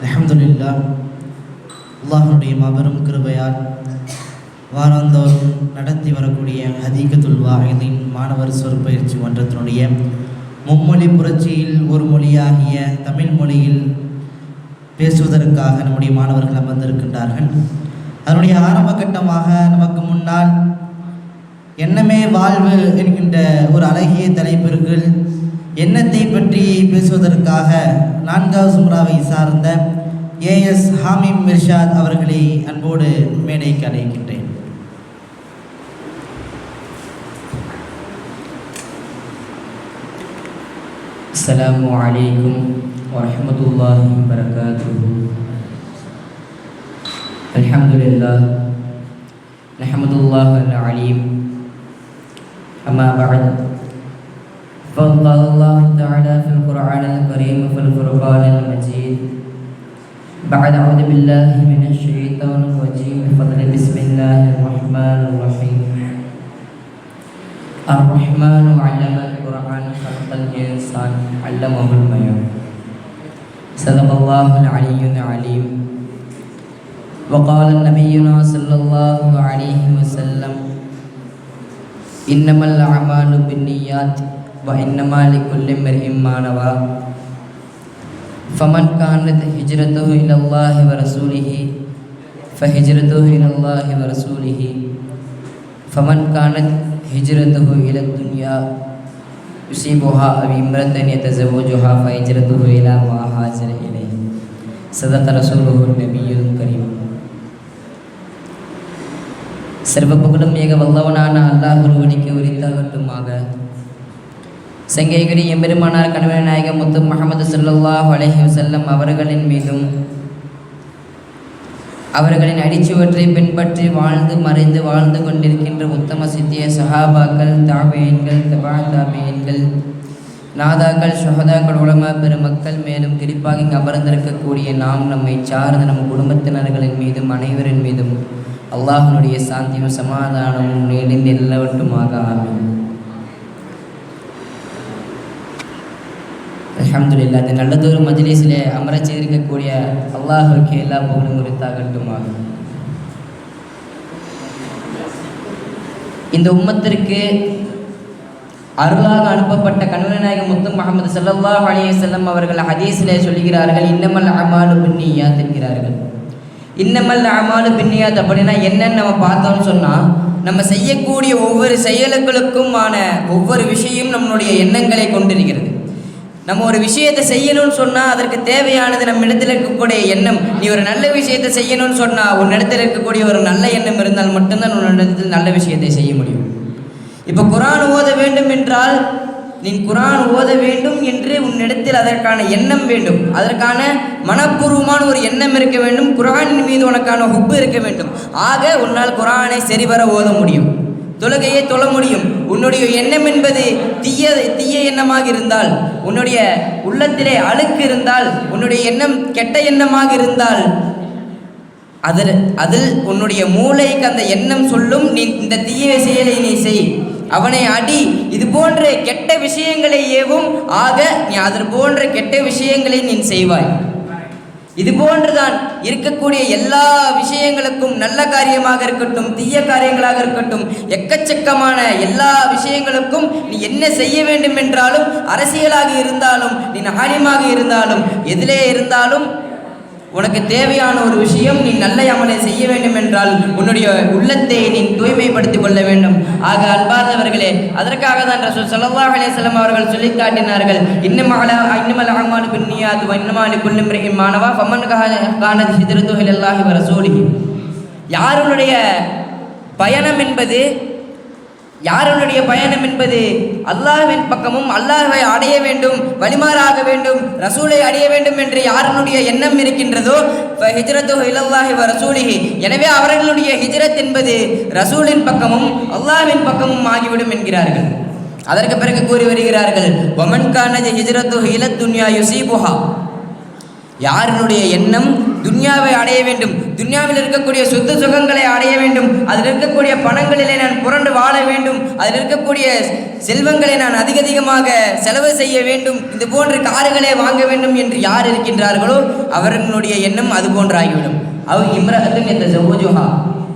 அல்ஹம்துலில்லாஹ். அல்லாஹ்வுடைய மாபெரும் கிருபையால் வாராந்தோறும் நடத்தி வரக்கூடிய ஹதீகத்துல் வாஹிதீன் மாணவர் சொற்பயிற்சி மன்றத்தினுடைய மும்மொழி புரட்சியில் ஒரு மொழியாகிய தமிழ் மொழியில் பேசுவதற்காக நம்முடைய மாணவர்கள் அமர்ந்திருக்கின்றார்கள். அதனுடைய ஆரம்ப கட்டமாக நமக்கு முன்னால் எண்ணமே வாழ்வு என்கின்ற ஒரு அழகிய தலைப்பிற்குள் எண்ணத்தை பற்றி பேசுவதற்காக 4வது சும்ராவை சார்ந்த ஏஎஸ் ஹாமிம் மிர்ஷாத் அவர்களை அன்போடு மேடைக்கு அழைக்கின்றேன். அஸ்ஸலாமு அலைக்கும் வரஹ்மத்துல்லாஹி வபரகாத்துஹு. அல்ஹம்துலில்லாஹ் நஹ்மதுல்லாஹல் அலீம். அம்மா பஅத் فقال الله تعالى في القرآن الكريم في الفرقان المجيد بعد أعوذ بالله من الشيطان الرجيم بفضل بسم الله الرحمن الرحيم الرحمن علم القرآن خلق الإنسان علمه البيان صدق الله العلي العليم. وقال نبينا صلى الله عليه وسلم إنما الأعمال بالنيات وإنما لكل امرئ ما نوى فمن كانت هجرته إلى الله ورسوله فهجرته إلى الله ورسوله فمن كانت هجرته إلى الدنيا يصيبها أو امرأة يتزوجها فهجرته إلى ما هاجر إليه صدق رسوله النبي الكريم. சர்வ புகழும் ஏக வல்லவனான அல்லாஹ் ஒருவனுக்கு உரித்தாகட்டுமாக. செங்கைகடி எம்பெருமானார் கணவன் நாயகம் முத்து முஹம்மது ஸல்லல்லாஹு அலைஹி வஸல்லம் அவர்களின் மீதும் அவர்களின் அடிச்சுவற்றை பின்பற்றி வாழ்ந்து கொண்டிருக்கின்ற உத்தம சித்திய சஹாபாக்கள், தாபியீன்கள், தபா தாபியீன்கள், நாதாக்கள், ஷுஹதாக்கள், உலமா பெருமக்கள், மேலும் குறிப்பாக இங்கு அமர்ந்திருக்கக்கூடிய நாம், நம்மை சார்ந்த நம் குடும்பத்தினர்களின் மீதும் அனைவரின் மீதும் அல்லாஹ்வினுடைய சாந்தியும் சமாதானமும் நீடிந்து நிலவட்டுமாக. ஆமீன். அல்ஹம்துலில்லாஹ். இந்த நல்லதொரு மஜ்லிஸிலே அமரச் செய்திருக்கக்கூடிய அல்லாஹ்வுக்கு எல்லா புகழும் உரித்தாகட்டுமாக. இந்த உம்மத்திற்கு அருளாக அனுப்பப்பட்ட கண்மணி நாயகம் முத்து முஹம்மது ஸல்லல்லாஹு அலைஹி வஸல்லம் அவர்கள் ஹதீஸிலே சொல்கிறார்கள், இன்னமல் அமாலு பின்னியாத் என்கிறார்கள். இன்னமல் அமாலு பின்னியாத் அப்படின்னா என்னன்னு நம்ம பார்த்தோம்னு சொன்னால், நம்ம செய்யக்கூடிய ஒவ்வொரு செயல்களுக்குமான ஒவ்வொரு விஷயம் நம்மளுடைய எண்ணங்களை கொண்டிருக்கிறது. நம்ம ஒரு விஷயத்தை செய்யணும்னு சொன்னால் அதற்கு தேவையானது நம்ம இடத்துல இருக்கக்கூடிய எண்ணம். நீ ஒரு நல்ல விஷயத்தை செய்யணும்னு சொன்னால் உன் இடத்துல இருக்கக்கூடிய ஒரு நல்ல எண்ணம் இருந்தால் மட்டும்தான் உன்னிடத்தில் நல்ல விஷயத்தை செய்ய முடியும். இப்போ குர்ஆன் ஓத வேண்டும் என்றால் நீ குர்ஆன் ஓத வேண்டும் என்று உன்னிடத்தில் அதற்கான எண்ணம் வேண்டும், அதற்கான மனப்பூர்வமான ஒரு எண்ணம் இருக்க வேண்டும், குர்ஆனின் மீது உனக்கான ஹுப்பு இருக்க வேண்டும். ஆக உன்னால் குர்ஆனை சரிவர ஓத முடியும், தொழுகையை தொழ முடியும். உன்னுடைய எண்ணம் என்பது தீய எண்ணமாக இருந்தால், உன்னுடைய உள்ளத்திலே அழுக்கு இருந்தால், உன்னுடைய எண்ணம் கெட்ட எண்ணமாக இருந்தால் அதில் உன்னுடைய மூளைக்கு அந்த எண்ணம் சொல்லும், நீ இந்த தீய செயலை நீ செய், அவனை அடி, இது போன்ற கெட்ட விஷயங்களை ஏவும். ஆக நீ அது போன்ற கெட்ட விஷயங்களை நீ செய்வாய். இது போன்றுதான் இருக்கக்கூடிய எல்லா விஷயங்களுக்கும், நல்ல காரியமாக இருக்கட்டும், தீய காரியங்களாக இருக்கட்டும், எக்கச்சக்கமான எல்லா விஷயங்களுக்கும் நீ என்ன செய்ய வேண்டும் என்றாலும், அரசியலாக இருந்தாலும், நீ ஆலிமாக இருந்தாலும், எதிலே இருந்தாலும் உனக்கு தேவையான ஒரு விஷயம், நீ நல்ல அமலை செய்ய வேண்டும் என்றால் உன்னுடைய உள்ளத்தை நீ தூய்மைப்படுத்திக் கொள்ள வேண்டும். ஆக அன்பார்ந்தவர்களே, அதற்காக தான் ரசூல் ஸல்லல்லாஹு அலைஹி வஸல்லம் அவர்கள் சொல்லி காட்டினார்கள், இன்னமல் அஅமாலு பின்னியாத் வ இன்னமா லிகுல்லி இம்ரிஇன் மா நவா ஃபமன் கானத் ஹிஜ்ரத்துஹு இலல்லாஹி வ ரசூலிஹி. யாருடைய பயணம் என்பது அல்லாஹ்வின் பக்கமும், அல்லாஹ்வை அடைய வேண்டும், வழிமாறாக வேண்டும், ரசூலை அடைய வேண்டும் என்று யாருடைய எண்ணம் இருக்கின்றதோ ஃபஹிஜ்ரத்துஹு இலல்லாஹி வ ரசூலிஹி, எனவே அவர்களுடைய ஹிஜ்ரத் என்பது ரசூலின் பக்கமும் அல்லாஹ்வின் பக்கமும் ஆகிவிடும் என்கிறார்கள். அதற்கு பிறகு கூறி வருகிறார்கள், வமன் கானத் ஹிஜ்ரத்துஹு இலத் துன்யா யுஸீபுஹா, யாருடைய எண்ணம் துன்யாவை அடைய வேண்டும், துன்யாவில் இருக்கக்கூடிய சொத்து சுகங்களை அடைய வேண்டும், அதில் இருக்கக்கூடிய பணங்களிலே நான் புரண்டு வாழ வேண்டும், அதில் இருக்கக்கூடிய செல்வங்களை நான் அதிகமாக செலவு செய்ய வேண்டும், இது போன்ற கார்களை வாங்க வேண்டும் என்று யார் இருக்கின்றார்களோ அவர்களுடைய எண்ணம் அது போன்றாகிவிடும். இம்ரஅத்துன் யதஸவ்வஜுஹா,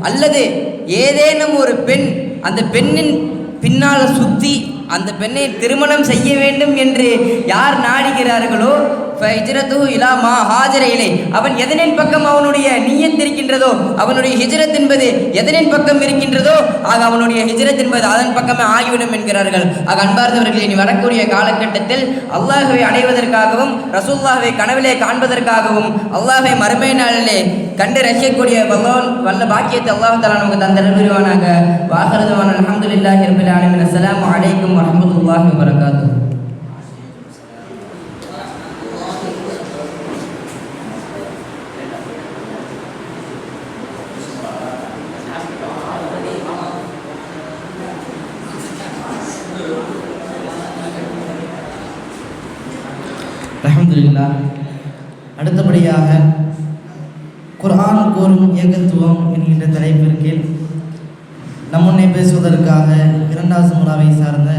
அல்லது ஏதேனும் ஒரு பெண் அந்த பெண்ணின் பின்னால் சுற்றி அந்த பெண்ணை திருமணம் செய்ய வேண்டும் என்று யார் நாடுகிறார்களோ ஃபஹிஜ்ரத்துஹு இலா மா ஹாஜர இலை, அவன் எதனின் பக்கம் அவனுடைய நிய்யத் இருக்கின்றதோ, அவனுடைய ஹிஜ்ரத் என்பது எதனின் பக்கம் இருக்கின்றதோ ஆக அவனுடைய ஹிஜ்ரத் என்பது அதன் பக்கமே ஆகிவிடும் என்கிறார்கள். ஆக அன்பார்ந்தவர்களே, இனி வரக்கூடிய காலகட்டத்தில் அல்லாஹ்வை அடைவதற்காகவும் ரசூலுல்லாஹ்வை கனவிலே காண்பதற்காகவும் அல்லாஹ்வை மறுமை நாளிலே கண்டு ரசிக்கக்கூடிய வல்ல பாக்கியத்தை அல்லாஹ் தஆலா நமக்கு தந்தருள்வானாக. வாஹிருதுவான அல்ஹம்துலில்லாஹி ரப்பில் ஆலமீன். அஸ்ஸலாமு அலைக்கும் வரஹ்மத்துல்லாஹி வபரகாத்துஹு. அல்ஹம்துலில்லாஹ். அடுத்தபடியாக குர்ஆன் கூறும் ஏகத்துவம் என்கின்ற தலைப்பின் கீழ் நம்முன்னே பேசுவதற்காக இரண்டாவது முறாவை சார்ந்த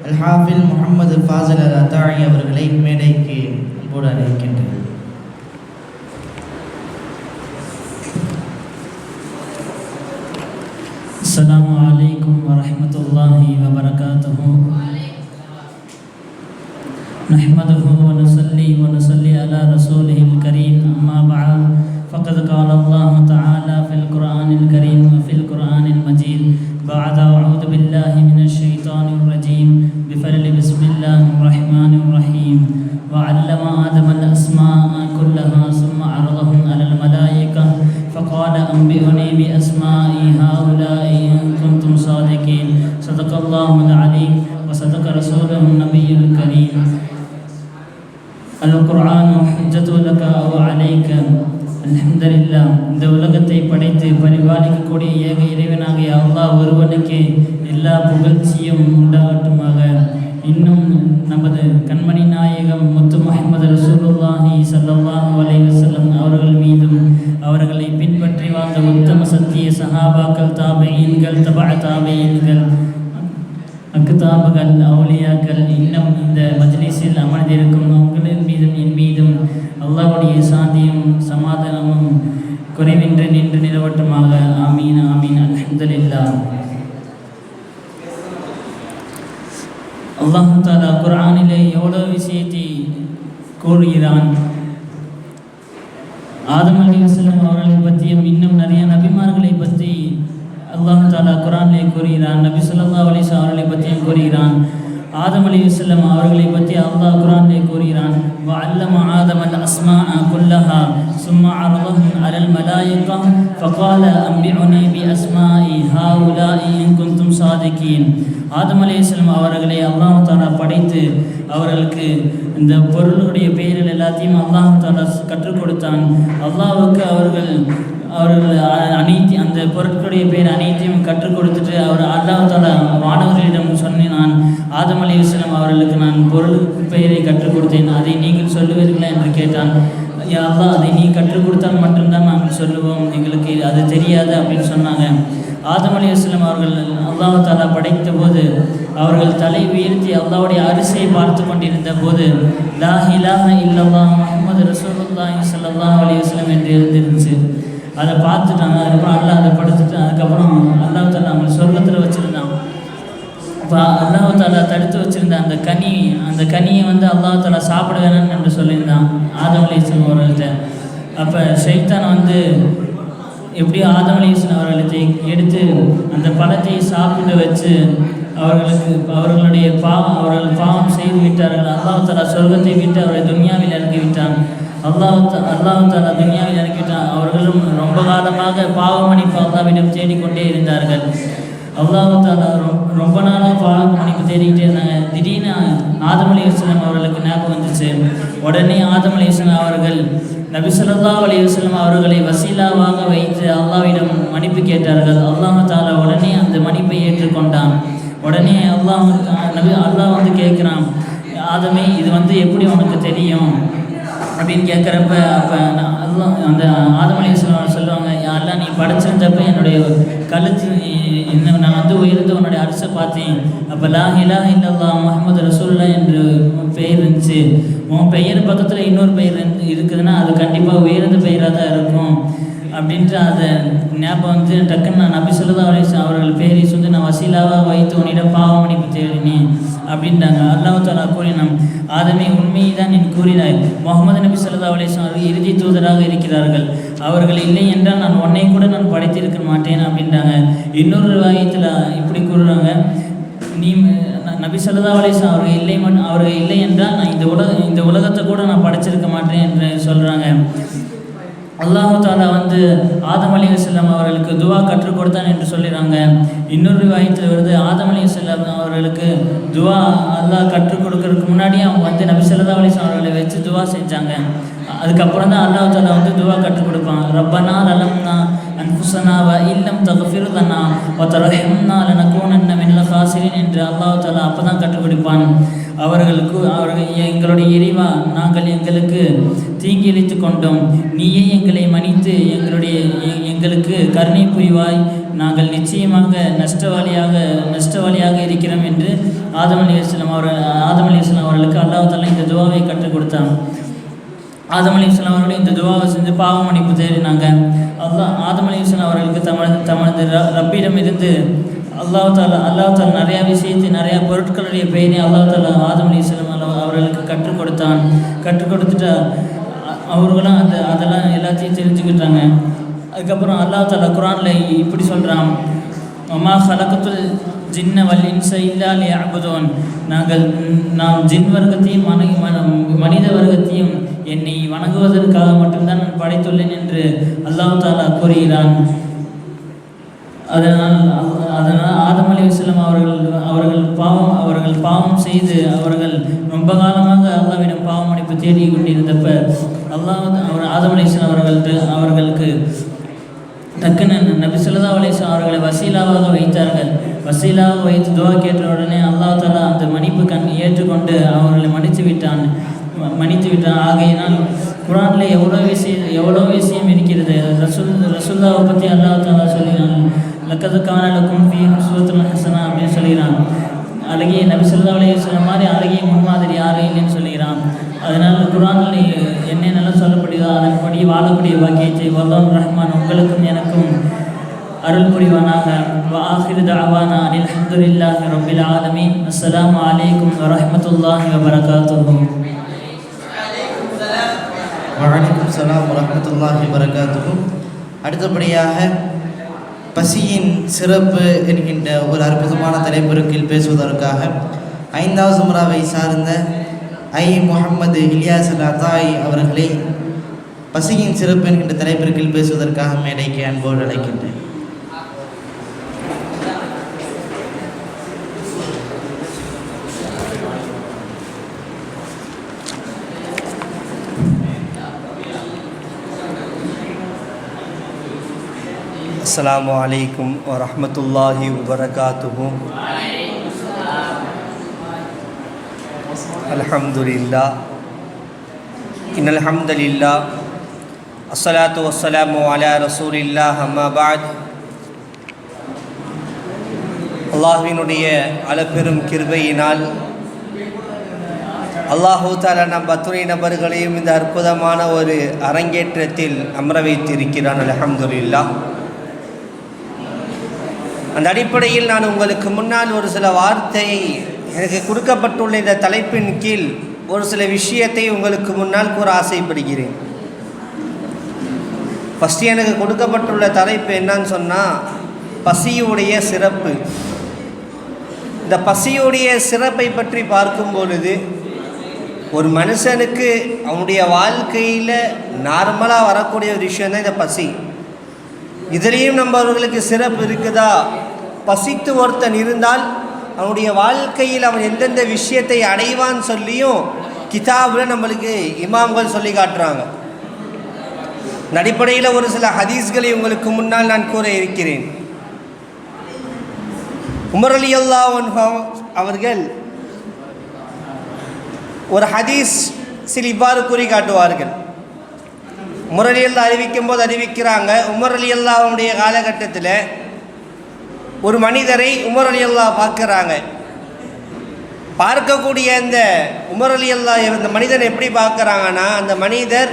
அல்-ஹாஃபில் முஹம்மது ஃபாசில் அல்-அத்தாயி அவர்களை மேடைக்கு அன்போடு அழைக்கின்றேன். அஸ்ஸலாமு அலைக்கும் வரஹ்மத்துல்லாஹி வபரகாத்துஹு. நஹ்மதுஹு வ நுஸல்லி அலா ரசூலிஹில் கரீம். அம்மா பஅத். ஃபக்கத் கால அல்லாஹு தஆலா ஃபில் குர்ஆனில் கரீம் வ ஃபில் குர்ஆனில் மஜீத். பஅத அஊது பில்லாஹி மினஷ் ஷைத்தானிர் ரஜீம். பிஸ்மில்லாஹிர் ரஹ்மானிர் ரஹீம். وعلم آدم الأسماء كلها ثم عرضهم على الملائكة فقال أنبئوني بأسماء هؤلاء إن كنتم صادقين. صدق الله العليم وصدق رسوله النبي الكريم. القرآن حجة لك أو عليك. அல்ஹம்துலில்லாஹ். இந்த உலகத்தை படைத்து பரிபாலிக்கக்கூடிய ஏக இறைவனாகிய அல்லாஹ் ஒருவனுக்கு எல்லா புகழ்ச்சியும் உண்டாகட்டுமாக. இன்னும் நமது கண்மணி நாயகம் முத்து முஹம்மது ரசூலுல்லாஹி ஸல்லல்லாஹு அலைஹி வஸல்லம் அவர்கள் மீதும் அவர்களை பின்பற்றி வாழ்ந்த உத்தம சத்திய சஹாபாக்கள், தாபிஈன்கள், தபஅ தாபிஈன்கள், அக்தாபுகள், அவுலியாக்கள், இன்னும் இந்த மஜ்லிஸில் அமர்ந்திருக்கும் உங்களின் மீதும் என் மீதும் அல்லாஹ்வுடைய சாந்தியும் சமாதானமும் குறைவின்றி நின்று நிலவட்டுமாக. ஆமீன் ஆமீன். அல்ஹம்துலில்லாஹ். அல்லாஹ் தஆலா குர்ஆனிலே எவ்வளோ விஷயத்தை கூறுகிறான். ஆதம் அலைஹிஸ்ஸலாம் அவர்களை பற்றியும் இன்னும் நிறைய நபிமார்களை பற்றி அல்லாஹ் தஆலா குர்ஆனிலே கூறுகிறான். நபி ஸல்லல்லாஹு அலைஹி வஸல்லம் அவர்களை பற்றியும் கூறுகிறான். ஆதம் அலைஹிஸ்ஸலாம் அவர்களை பற்றி அல்லாஹ் குர்ஆனிலே கூறுகிறான். வஅல்லம ஆதமல் அஸ்மாஅ குல்லஹா ثم عرضهم على الملائكة فقال أنبئوني بأسماء هؤلاء إن كنتم صادقين. ஆதம் அலைஹிஸ்ஸலாம் அவர்களை அல்லாஹ் தஆலா படைத்து அவர்களுக்கு இந்த பொருளுடைய பெயர்கள் எல்லாத்தையும் அல்லாஹ் தஆலா கற்றுக் கொடுத்தான். அல்லாஹ்வுக்கு அவர்கள் அனைத்து அந்த பொருட்களுடைய பெயர் அனைத்தையும் கற்றுக் கொடுத்துட்டு அல்லாஹ் தஆலா மாணவர்களிடம் சொன்னான், ஆதம் அலைஹிஸ்ஸலாம் அவர்களுக்கு நான் பொருள் பெயரை கற்றுக் கொடுத்தேன், அதை நீங்கள் சொல்லுவீர்களா என்று கேட்டான். யா அல்லாஹ், அதை நீ கற்றுக் கொடுத்தால் மட்டும்தான் நாங்கள் சொல்லுவோம், எங்களுக்கு அது தெரியாது அப்படின்னு சொன்னாங்க. ஆதம் அலைஹிஸ்ஸலாம் அவர்கள் அல்லாஹ் தஆலா படைத்த போது அவர்கள் தலை உயர்த்தி அல்லாஹ்வுடைய அரிசியை பார்த்து கொண்டிருந்த போது லா இலாஹ இல்லல்லாஹ் முஹம்மது ரசூலுல்லாஹி ஸல்லல்லாஹு அலைஹி வஸல்லம் என்று எழுந்திருந்துச்சு. அதை பார்த்துட்டாங்க. அதுக்கப்புறம் அல்லாஹ் அதை படுத்துட்டு அதுக்கப்புறம் அல்லாஹ் தஆலா அவங்க சொர்க்கத்தில் வச்சுருந்தான். இப்போ அல்லாஹ் தஆலா தடுத்து வச்சுருந்த அந்த கனியை அல்லாஹ் தஆலா சாப்பிட வேணாம்னு என்று சொல்லியிருந்தான் ஆதம் அலைஹிஸ்ஸலாம் அவர்கள்ட்ட. அப்போ ஷைத்தான் எப்படியோ ஆதம் அலைஹிஸ்ஸலாம் அவர்களை எடுத்து அந்த பழத்தை சாப்பிட வச்சு அவர்களுடைய அவர்கள் பாவம் செய்து விட்டார்கள். அல்லாஹ் தஆலா சொர்க்கத்தை விட்டு அவரை துன்யாவில் இறக்கி விட்டான். அல்லாஹ் தஆலா துன்யாவில் இறக்கிவிட்டான். அவர்களும் ரொம்ப காலமாக பாவ மன்னிப்பு அல்லாஹ்விடம் தேடிக்கொண்டே இருந்தார்கள். அல்லாஹ் தஆலா ரொம்ப நாளாக பாவ மன்னிப்பு தேடிக்கிட்டே இருந்தாங்க. திடீர்னு ஆதம் அலைஹிஸ்ஸலாம் அவர்களுக்கு ஞாபகம் வந்துச்சு. உடனே ஆதம் அலைஹிஸ்ஸலாம் அவர்கள் நபி ஸல்லல்லாஹு அலைஹி வஸல்லம் அவர்களை வசீலாவாக வைத்து அல்லாஹ்விடம் மன்னிப்பு கேட்டார்கள். அல்லாஹ் தஆலா உடனே அந்த மன்னிப்பை ஏற்றுக்கொண்டான். உடனே அல்லாஹ் கேட்குறான், ஆதமே இது எப்படி உனக்கு தெரியும்? அப்படின்னு கேட்குறப்ப அப்போ அல்லாஹ் அந்த ஆதம் அலைஹிஸ்ஸலாம் சொல்லுவாங்க, யாரெல்லாம் நீ படைச்சிருந்தப்ப என்னுடைய கழுத்து என்ன நான் வந்து உயர்ந்து உன்னுடைய அரசை பார்த்தேன். அப்போ லா இலாஹ இல்லல்லாஹ் முஹம்மது ரசூலுல்லாஹ் என்று பெயர் இருந்துச்சு. உன் பெயர் பக்கத்தில் இன்னொரு பெயர் இருக்குதுன்னா அது கண்டிப்பாக உயர்ந்த பெயராக தான் இருக்கும் அப்படின்ட்டு அதை ஞாபகம் வந்து டக்குன்னு நான் நபி ஸல்லல்லாஹு அலைஹி வஸல்லம் அவர்கள் பேரை சொல்லி நான் வசீலாவாக வைத்து உன்னிடம் பாவ மன்னிப்பு தேடினேன் அப்படின்ட்டாங்க. அல்லாஹ் தஆலா கூறினான், ஆதமே உண்மையை தான் நீ கூறினாய். முகமது நபி ஸல்லல்லாஹு அலைஹி வஸல்லம் அவர்கள் இறுதி தூதராக இருக்கிறார்கள். அவர்கள் இல்லை என்றால் நான் உன்னை கூட நான் படைத்திருக்க மாட்டேன் அப்படின்ட்டாங்க. இன்னொரு ரிவாயத்தில் இப்படி கூறுறாங்க, நீ நபி ஸல்லல்லாஹு அலைஹி வஸல்லம் அவர்கள் இல்லை என்றால் நான் இந்த உலகத்தை கூட நான் படைச்சிருக்க மாட்டேன் என்று சொல்கிறாங்க. அல்லாஹ் தஆலா வந்து ஆதம் அலைஹிஸ்ஸலாம் அவர்களுக்கு துவா கற்றுக் கொடுத்தான் என்று சொல்லிடுறாங்க. இன்னொரு ரிவாயத்தில் வருது, ஆதம் அலைஹிஸ்ஸலாம் அவர்களுக்கு துவா அல்லாஹ் கற்றுக் கொடுக்கறதுக்கு முன்னாடி அவங்க வந்து நபி ஸல்லல்லாஹு அலைஹி வஸல்லம் அவர்களை வச்சு துவா செஞ்சாங்க. அதுக்கப்புறம் தான் அல்லாஹ் தஆலா வந்து துவா கற்றுக் கொடுப்பான். ரப்பனா லலம்னா அன்ஃபுஸனா வ இல்லம் தக்ஃபிர் லனா வ தர்ஹம்னா லனகூனன்ன மினல் காசிரின் என்று அல்லாஹ் தஆலா அப்போ தான் கற்றுக் கொடுப்பான். அவர்கள் எங்களுடைய இறைவா, நாங்கள் எங்களுக்கு தீங்கி இழைத்து கொண்டோம், நீயே எங்களை மன்னித்து எங்களுக்கு கருணை புரிவாய், நாங்கள் நிச்சயமாக நஷ்டவாளியாக இருக்கிறோம் என்று ஆதம் அலைஹிஸ்ஸலாம் அவர்களுக்கு அல்லாஹ் தஆலா இந்த துவாவை கற்றுக் கொடுத்தான். ஆதம் அலைஹிஸ்ஸலாம் அவர்கள் இந்த துவாவை செஞ்சு பாவ மன்னிப்பு தேடினாங்க. ஆதம் அலைஹிஸ்ஸலாம் அவர்களுக்கு தமது ரப்பிடம் இருந்து அல்லாஹ் தாலா நிறையா விஷயத்தை நிறையா பொருட்களுடைய பெயரை அல்லாஹ் தாலா ஆதம் அலைஹிஸ்ஸலாம் அவர்களுக்கு கற்றுக் கொடுத்துட்டு அவர்களும் அதெல்லாம் எல்லாத்தையும் தெரிஞ்சுக்கிட்டாங்க. அதுக்கப்புறம் அல்லாஹ் தாலா குர்ஆனில் இப்படி சொல்கிறான், வமா ஹலகத்துல் ஜின்ன வல் இன்ஸ இல்லா லியஅ்புதூன், நாம் ஜின் வர்க்கத்தையும் மனித வர்க்கத்தையும் என்னை வணங்குவதற்காக மட்டும்தான் நான் படைத்துள்ளேன் என்று அல்லாஹ் தாலா கூறுகிறான். அதனால் ஆதம் அலைஹிஸ்ஸலாம் அவர்கள் பாவம் செய்து அவர்கள் ரொம்ப காலமாக அல்லாஹ்விடம் பாவ மன்னிப்பு தேடி கொண்டிருந்தப்ப ஆதம் அலைஹிஸ்ஸலாம் அவர்களுக்கு டக்குன்னு நபி ஸல்லல்லாஹு அலைஹி வஸல்லம் அவர்களை வசீலாவாக வைத்தார்கள். வசீலாக வைத்து துவா கேட்ட உடனே அல்லாஹ் தஆலா அந்த மன்னிப்பு ஏற்றுக்கொண்டு அவர்களை மன்னித்து விட்டான். ஆகையினால் குர்ஆனில் எவ்வளோ விஷயம் இருக்கிறது. ரசூலுல்லாஹை பற்றி அல்லாஹ் தஆலா சொல்கிறான், லக்கது கான லக்கும் ஃபீ உஸ்வத்துன் ஹஸனா அப்படின்னு சொல்கிறான். அழகிய நபி ஸல்லல்லாஹு அலைஹி வஸல்லம் மாதிரி அழகிய முன்மாதிரி யாரும் இல்லைன்னு சொல்கிறான். அதனால் குர்ஆனில் என்னென்னலாம் சொல்லப்படுதோ அதன்படி வாழக்கூடிய பாக்கியத்தை வல்லாஹ் ரஹ்மான் உங்களுக்கும் எனக்கும் அருள் புரிவானாக. வஆஹிரு தஅவானா அனில் ஹம்துலில்லாஹி ரப்பில் ஆலமீன். அஸ்ஸலாமு அலைக்கும் வரஹ்மத்துல்லாஹி வபரகாத்துஹு. வலைக்கும் ஸலாம் வரஹ்மத்துல்லாஹி வபரகாத்துஹு. அடுத்தபடியாக பசியின் சிறப்பு என்கின்ற ஒரு அற்புதமான தலைப்பிற்கில் பேசுவதற்காக 5வது சுமராவை சார்ந்த முஹம்மது இலியாஸ் அத்தாய் அவர்களை பசியின் சிறப்பு என்கின்ற தலைப்பிற்கில் பேசுவதற்காக மேடைக்கு அன்போடு அழைக்கின்றேன். அஸ்ஸலாமு அலைக்கும் வரஹ்மத்துல்லாஹி வபரகாத்துஹு. அல்ஹம்துலில்லாஹ் இன்னல் ஹம்தலில்லாஹ் அஸ்ஸலாத்து வஸ்ஸலாமு அலா ரசூலில்லாஹ் அம்மா பஅத். அல்லாஹ்வினுடைய அளப்பெரும் கிருபையினால் அல்லாஹு தஆலா நம் அத்துணை நபர்களையும் இந்த அற்புதமான ஒரு அரங்கேற்றத்தில் அமர வைத்திருக்கிறான். அல்ஹம்துலில்லாஹ். அந்த அடிப்படையில் நான் உங்களுக்கு முன்னால் ஒரு சில வார்த்தையை எனக்கு கொடுக்கப்பட்டுள்ள இந்த தலைப்பின் கீழ் ஒரு சில விஷயத்தை உங்களுக்கு முன்னால் கூற ஆசைப்படுகிறேன். ஃபஸ்ட்டு எனக்கு கொடுக்கப்பட்டுள்ள தலைப்பு என்னன்னு சொன்னால் பசியுடைய சிறப்பு. இந்த பசியுடைய சிறப்பை பற்றி பார்க்கும் பொழுது ஒரு மனுஷனுக்கு அவனுடைய வாழ்க்கையில் நார்மலாக வரக்கூடிய ஒரு விஷயந்தான் இந்த பசி. இதுலேயும் நம்ம அவர்களுக்கு சிறப்பு இருக்குதா? பசித்து ஒருத்தன் இருந்தால் அவனுடைய வாழ்க்கையில் அவன் எந்தெந்த விஷயத்தை அடைவான்னு சொல்லியும் கிதாபில் நம்மளுக்கு இமாம்கள் சொல்லி காட்டுறாங்க. இந்த அடிப்படையில் ஒரு சில ஹதீஸ்களை உங்களுக்கு முன்னால் நான் கூற இருக்கிறேன். உமர் ரலியல்லாஹு அன்ஹு அவர்கள் ஒரு ஹதீஸ் சில இவ்வாறு கூறி காட்டுவார்கள். உமர் ரலியல்லாஹு அறிவிக்கும் போது அறிவிக்கிறாங்க, உமர் ரலியல்லாஹுடைய காலகட்டத்தில் ஒரு மனிதரை உமர் ரலியல்லாஹு பார்க்குறாங்க. பார்க்கக்கூடிய இந்த உமர் ரலியல்லாஹு இந்த மனிதனை எப்படி பார்க்குறாங்கன்னா, அந்த மனிதர்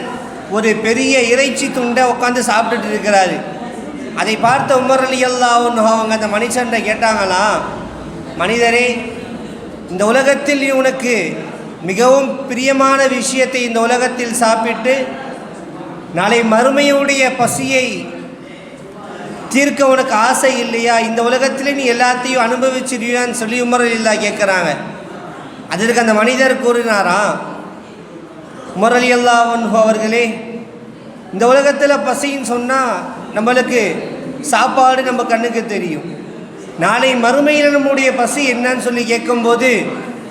ஒரு பெரிய இறைச்சி துண்டை உட்காந்து சாப்பிட்டுட்டு இருக்கிறாரு. அதை பார்த்த உமர் ரலியல்லாஹு அவங்க அந்த மனுஷன்ட்ட கேட்டாங்களாம், மனிதரே, இந்த உலகத்தில் உனக்கு மிகவும் பிரியமான விஷயத்தை இந்த உலகத்தில் சாப்பிட்டு நாளை மறுமையுடைய பசியை தீர்க்க உனக்கு ஆசை இல்லையா? இந்த உலகத்தில் நீ எல்லாத்தையும் அனுபவிச்சிருவியான்னு சொல்லி உமர் ரலியல்லாஹு கேட்குறாங்க. அதற்கு அந்த மனிதர் கூறினாராம், உமர் ரலியல்லாஹு அவர்களே, இந்த உலகத்தில் பசின்னு சொன்னால் நம்மளுக்கு சாப்பாடு நம்ம கண்ணுக்கு தெரியும். நாளை மறுமையில் நம்முடைய பசி என்னன்னு சொல்லி கேட்கும்போது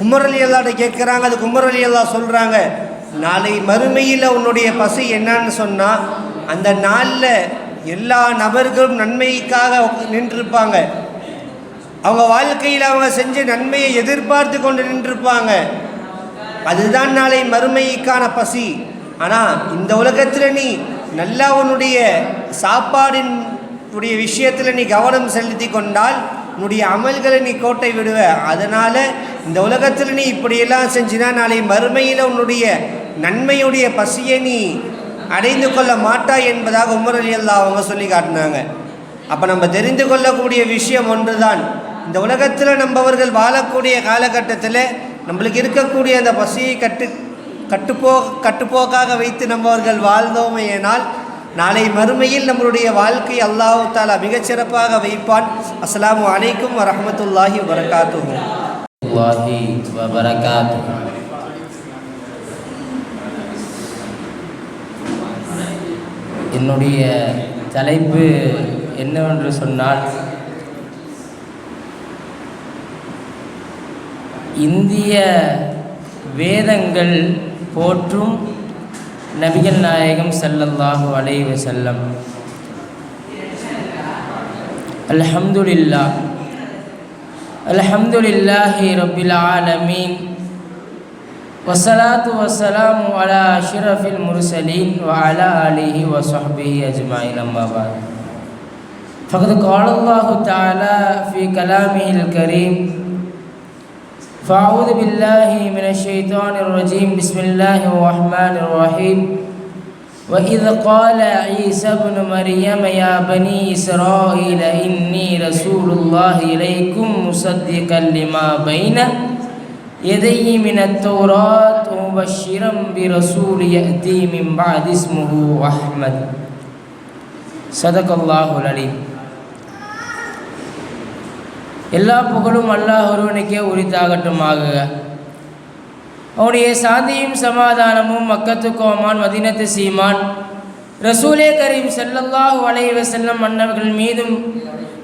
உமர் ரலியல்லாஹு கேட்குறாங்க. அதுக்கு உமர் ரலியல்லாஹு சொல்கிறாங்க, நாளை மறுமையில் உன்னுடைய பசி என்னன்னு சொன்னால், அந்த நாளில் எல்லா நபர்களும் நன்மைக்காக நின்றிருப்பாங்க. அவங்க வாழ்க்கையில் அவங்க செஞ்ச நன்மையை எதிர்பார்த்து கொண்டு நின்றிருப்பாங்க. அதுதான் நாளை மறுமைக்கான பசி. ஆனால் இந்த உலகத்தில் நீ நல்லா உன்னுடைய சாப்பாடின் விஷயத்தில் நீ கவனம் செலுத்தி கொண்டால் உன்னுடைய அமல்களை நீ கோட்டை விடுவ. அதனால் இந்த உலகத்தில் நீ இப்படியெல்லாம் செஞ்சினா நாளை மறுமையில் உன்னுடைய நன்மையுடைய பசியை நீ அடைந்து கொள்ள மாட்டாய் என்பதாக உமர் ரலியல்லாஹு அவங்க சொல்லி காட்டினாங்க. அப்போ நம்ம தெரிந்து கொள்ளக்கூடிய விஷயம் ஒன்று தான், இந்த உலகத்தில் நம்மவர்கள் வாழக்கூடிய காலகட்டத்தில் நம்மளுக்கு இருக்கக்கூடிய அந்த பசியை கட்டுப்போக்காக வைத்து நம்மவர்கள் வாழ்ந்தோமேனால் நாளை மறுமையில் நம்மளுடைய வாழ்க்கை அல்லாஹ் தஆலா மிகச்சிறப்பாக வைப்பான். அஸ்ஸலாமு அலைக்கும் வரஹ்மத்துல்லாஹி வபரகாத்துஹு. என்னுடைய தலைப்பு என்னவென்று சொன்னால், இந்திய வேதங்கள் போற்றும் நபிகள் நாயகம் ஸல்லல்லாஹு அலைஹி வஸல்லம். அல்ஹம்துலில்லாஹ் அல்ஹம்துலில்லாஹி ரப்பில் ஆலமீன் வஸ்ஸலாத்து வஸ்ஸலாமு அலா அஷ்ரஃபில் முர்ஸலீன் வ அலா ஆலிஹி வ ஸஹ்பிஹி அஜ்மஈன். அம்மா பஅத். ஃபகத் क़ாலல்லாஹு தஆலா ஃபீ கலாமிஹில் கரீம், فأعوذ بالله من الشيطان الرجيم. بسم الله الرحمن الرحيم. وإذ قال عيسى ابن مريم يا بني إسرائيل إني رسول الله إليكم مصدقا لما بين يدي من التوراة ومبشرا برسول يأتي من بعد اسمه أحمد. صدق الله العليم. எல்லா புகழும் அல்லாஹ் ஒருவனுக்கே உரித்தாகட்டுமாக. அவனுடைய சாந்தியும் சமாதானமும் மக்கத்து கோமான் மதீனத்து சீமான் ரசூலே கரீம் ஸல்லல்லாஹு அலைஹி வஸல்லம் அன்னவர்கள் மீதும்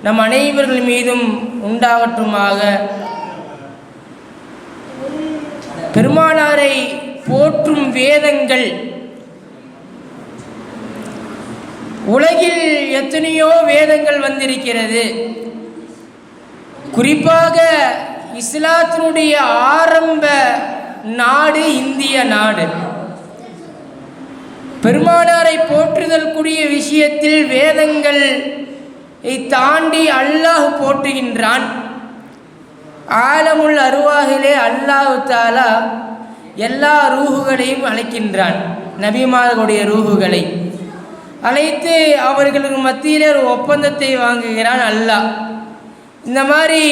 நம் அனைவர்கள் மீதும் உண்டாகட்டுமாக. பெருமானாரை போற்றும் வேதங்கள் உலகில் எத்தனையோ வேதங்கள் வந்திருக்கிறது. குறிப்பாக இஸ்லாத்தினுடைய ஆரம்ப நாடு இந்திய நாடு. பெருமானாரை போற்றுதல் கூடிய விஷயத்தில் வேதங்கள் தாண்டி அல்லாஹ் போற்றுகின்றான். ஆலமுல் அருவாகிலே அல்லாஹ் தஆலா எல்லா ரூஹுகளையும் அழைக்கின்றான். நபிமார்களுடைய ரூஹுகளை அழைத்து அவர்களுக்கு மத்தியில் ஒரு ஒப்பந்தத்தை வாங்குகிறான் அல்லாஹ். இந்த மாதிரி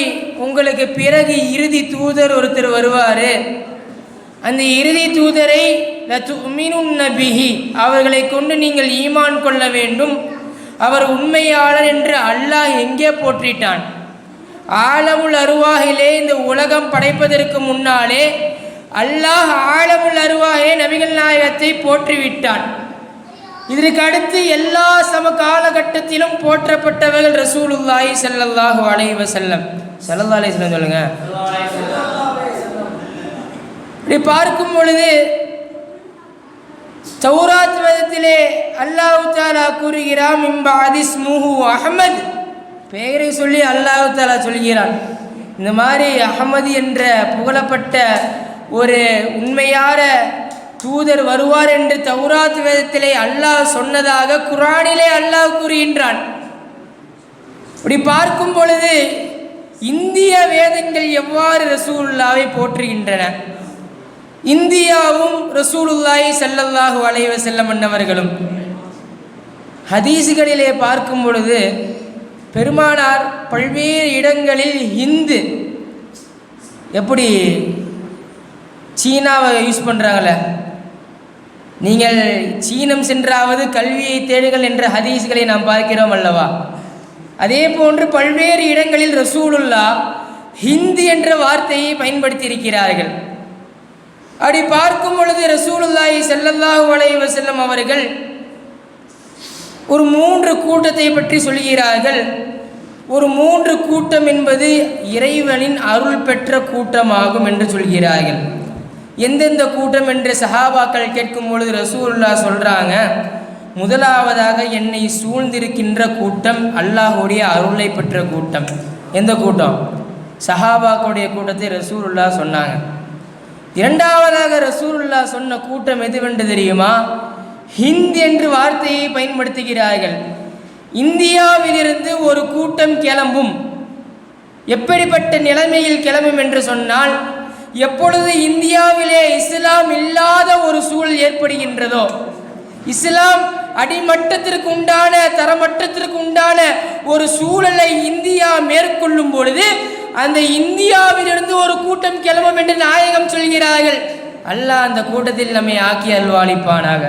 உங்களுக்கு பிறகு இறுதி தூதர் ஒருத்தர் வருவார். அந்த இறுதி தூதரை லதுமினுன்ன பிஹி, அவர்களை கொண்டு நீங்கள் ஈமான் கொள்ள வேண்டும். அவர் உண்மையாளர் என்று அல்லாஹ் எங்கே போற்றிட்டான்? ஆலமுல் அருவாகிலே இந்த உலகம் படைப்பதற்கு முன்னாலே அல்லாஹ் ஆலமுல் அருவாகிலே நபிகள் நாயகத்தை போற்றிவிட்டான். இதற்கு அடுத்து எல்லா சம காலகட்டத்திலும் போற்றப்பட்டவர்கள் ரசூலுல்லாஹி ஸல்லல்லாஹு அலைஹி வஸல்லம். ஸல்லல்லாஹு அலைஹி வஸல்லம் சொல்லுங்க. இப்படி பார்க்கும் பொழுது தௌராத் வேதத்திலே அல்லாஹ் தஆலா கூறுகிறான், மின் பஅதி இஸ்முஹு அஹ்மத், பெயரை சொல்லி அல்லாஹ் தஆலா சொல்கிறான். இந்த மாதிரி அஹ்மது என்ற புகழப்பட்ட ஒரு உண்மையான தூதர் வருவார் என்று தௌராத் வேதத்திலே அல்லாஹ் சொன்னதாக குர்ஆனிலே அல்லாஹ் கூறுகின்றான். இப்படி பார்க்கும் பொழுது இந்திய வேதங்கள் எவ்வாறு ரசூலுல்லாவை போற்றுகின்றன, இந்தியாவும் ரசூலுல்லாஹி ஸல்லல்லாஹு அலைஹி வஸல்லம் அன்னவர்களும் ஹதீஸ்களிலே பார்க்கும் பொழுது பெருமானார் பல்வேறு இடங்களில் ஹிந்து, எப்படி சீனாவை யூஸ் பண்ணுறாங்களே, நீங்கள் சீனம் சென்றாவது கல்வியை தேடுங்கள் என்ற ஹதீஸ்களை நாம் பார்க்கிறோம் அல்லவா, அதே போன்று பல்வேறு இடங்களில் ரசூலுல்லாஹ் ஹிந்து என்ற வார்த்தையை பயன்படுத்தி இருக்கிறார்கள். அப்படி பார்க்கும் பொழுது ரசூலுல்லாஹி ஸல்லல்லாஹு அலைஹி வஸல்லம் அவர்கள் ஒரு 3 கூட்டத்தை பற்றி சொல்கிறார்கள். ஒரு 3 கூட்டம் என்பது இறைவனின் அருள் பெற்ற கூட்டமாகும் என்று சொல்கிறார்கள். எந்தெந்த கூட்டம் என்று சஹாபாக்கள் கேட்கும் பொழுது ரசூலுல்லாஹ் சொல்கிறாங்க, முதலாவதாக என்னை சூழ்ந்திருக்கின்ற கூட்டம் அல்லாஹ்வுடைய அருளை பெற்ற கூட்டம். எந்த கூட்டம்? சஹாபாக்களுடைய கூட்டத்தை ரசூலுல்லாஹ் சொன்னாங்க. இரண்டாவதாக ரசூலுல்லாஹ் சொன்ன கூட்டம் எதுவென்று தெரியுமா? ஹிந்த் என்று வார்த்தையை பயன்படுத்துகிறார்கள். இந்தியாவிலிருந்து ஒரு கூட்டம் கிளம்பும். எப்படிப்பட்ட நிலைமையில் கிளம்பும் என்று சொன்னால், எப்பொழுது இந்தியாவிலே இஸ்லாம் இல்லாத ஒரு சூழல் ஏற்படுகின்றதோ, இஸ்லாம் அடிமட்டத்திற்கு உண்டான தரமட்டத்திற்கு உண்டான ஒரு சூழலை இந்தியா மேற்கொள்ளும் பொழுது அந்த இந்தியாவிலிருந்து ஒரு கூட்டம் கிளம்பும் என்று நாயகம் சொல்கிறார்கள். அல்லாஹ் அந்த கூட்டத்தில் நம்மை ஆக்கி அல்வாளிப்பானாக.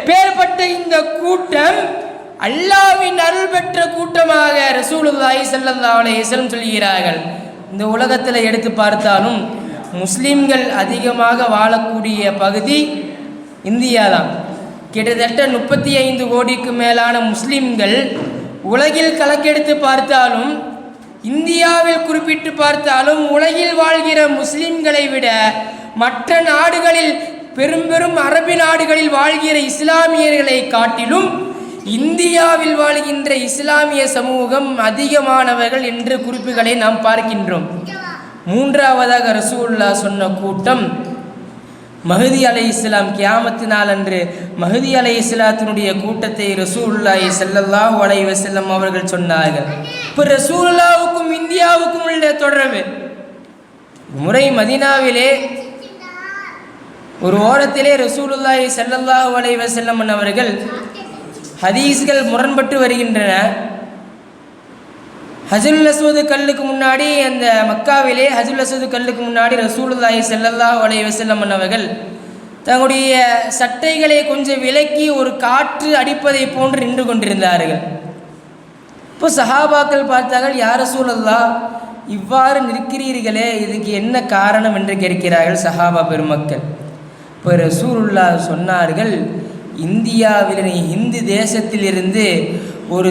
பேர்பட்ட இந்த கூட்டம் அல்லாஹ்வின் அருள் பெற்ற கூட்டமாக ரசூலுல்லாஹி ஸல்லல்லாஹு அலைஹி வஸல்லம் சொல்கிறார்கள். இந்த உலகத்தில் எடுத்து பார்த்தாலும் முஸ்லீம்கள் அதிகமாக வாழக்கூடிய பகுதி இந்தியா தான். கிட்டத்தட்ட 35 கோடிக்கு மேலான முஸ்லீம்கள் உலகில் கணக்கெடுத்து பார்த்தாலும், இந்தியாவில் குறிப்பிட்டு பார்த்தாலும், உலகில் வாழ்கிற முஸ்லீம்களை விட மற்ற நாடுகளில் பெரும் அரபி நாடுகளில் வாழ்கிற இஸ்லாமியர்களை காட்டிலும் இந்தியாவில் வாழ்கின்ற இஸ்லாமிய சமூகம் அதிகமானவர்கள் என்ற குறிப்புகளை நாம் பார்க்கின்றோம். மூன்றாவதாக ரசூலுல்லாஹ் சொன்ன கூட்டம் மஹ்தி அலைஹிஸ்ஸலாம். கியாமத்து நாள் அன்று மஹ்தி அலைஹிஸ்ஸலாத்தினுடைய கூட்டத்தை ரசூலுல்லாஹி ஸல்லல்லாஹு அலைஹி வஸல்லம் அவர்கள் சொன்னார்கள். இப்போ ரசூலுல்லாஹுக்கும் இந்தியாவுக்கும் உள்ள தொடர்பு. முறை மதீனாவிலே ஒரு ஓரத்திலே ரசூலுல்லாஹி ஸல்லல்லாஹு அலைஹி வஸல்லம் அவர்கள் ஹதீஸ்கள் முரண்பட்டு வருகின்றன. ஹஜ்ருல் அஸ்வது கல்லுக்கு முன்னாடி, அந்த மக்காவிலே ஹஜ்ருல் அஸ்வது கல்லுக்கு முன்னாடி ரசூலுல்லாஹி ஸல்லல்லாஹு அலைஹி வஸல்லம் அவர்கள் தங்களுடைய சட்டைகளை கொஞ்சம் விலக்கி ஒரு காற்று அடிப்பதை போன்று நின்று கொண்டிருந்தார்கள். இப்போ சஹாபாக்கள் பார்த்தார்கள், யா ரசூலல்லாஹ், இவ்வாறு நிற்கிறீர்களே, இதுக்கு என்ன காரணம் என்று கேட்கிறார்கள் சஹாபா பெருமக்கள். இப்போ ரசூலுல்லாஹ் சொன்னார்கள், இந்தியாவில் இந்து தேசத்திலிருந்து ஒரு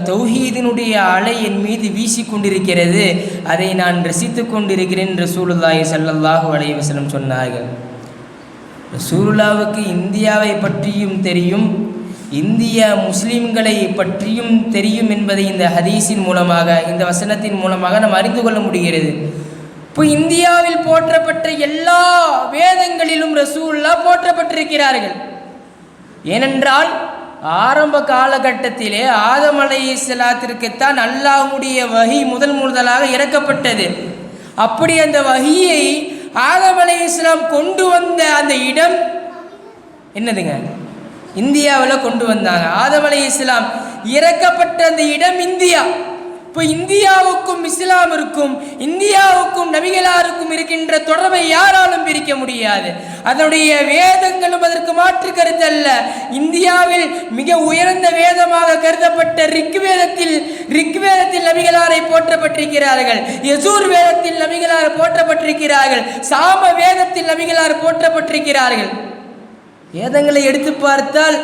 தௌஹீதினுடைய அலை என் மீது வீசி கொண்டிருக்கிறது, அதை நான் ரசித்து கொண்டிருக்கிறேன் ரசூலுல்லாஹி ஸல்லல்லாஹு அலைஹி வஸல்லம் சொன்னார்கள். ரசூலுல்லாஹ்வுக்கு இந்தியாவை பற்றியும் தெரியும், இந்திய முஸ்லிம்களை பற்றியும் தெரியும் என்பதை இந்த ஹதீஸின் மூலமாக, இந்த வசனத்தின் மூலமாக நாம் அறிந்து கொள்ள முடிகிறது. இப்போ இந்தியாவில் போற்றப்பட்ட எல்லா வேதங்களிலும் ரசூலுல்லாஹ் போற்றப்பட்டிருக்கிறார்கள். ஏனென்றால் ஆரம்ப காலகட்டத்திலே ஆதம் அலைஹிஸ்ஸலாத்திற்குத்தான் அல்லாஹ்வுடைய வஹி முதலாக இறக்கப்பட்டது. அப்படி அந்த வஹியை ஆதம் அலைஹிஸ்ஸலாம் கொண்டு வந்த அந்த இடம் என்னதுங்க? இந்தியாவில் கொண்டு வந்தாங்க. ஆதம் அலைஹிஸ்ஸலாம் இறக்கப்பட்ட அந்த இடம் இந்தியா. இப்போ இந்தியாவுக்கும் இஸ்லாமிற்கும், இந்தியாவுக்கும் நபிகளாருக்கும் இருக்கின்ற தொடர்பை யாராலும் பிரிக்க முடியாது. அதனுடைய வேதங்களும் அதற்கு மாற்று கருத்தல்ல. இந்தியாவில் மிக உயர்ந்த வேதமாக கருதப்பட்ட ரிக்வேதத்தில் நபிகளாரை போற்றப்பட்டிருக்கிறார்கள். யசூர் வேதத்தில் நபிகளார் போற்றப்பட்டிருக்கிறார்கள். சாம வேதத்தில் நபிகளார் போற்றப்பட்டிருக்கிறார்கள். வேதங்களை எடுத்து பார்த்தால்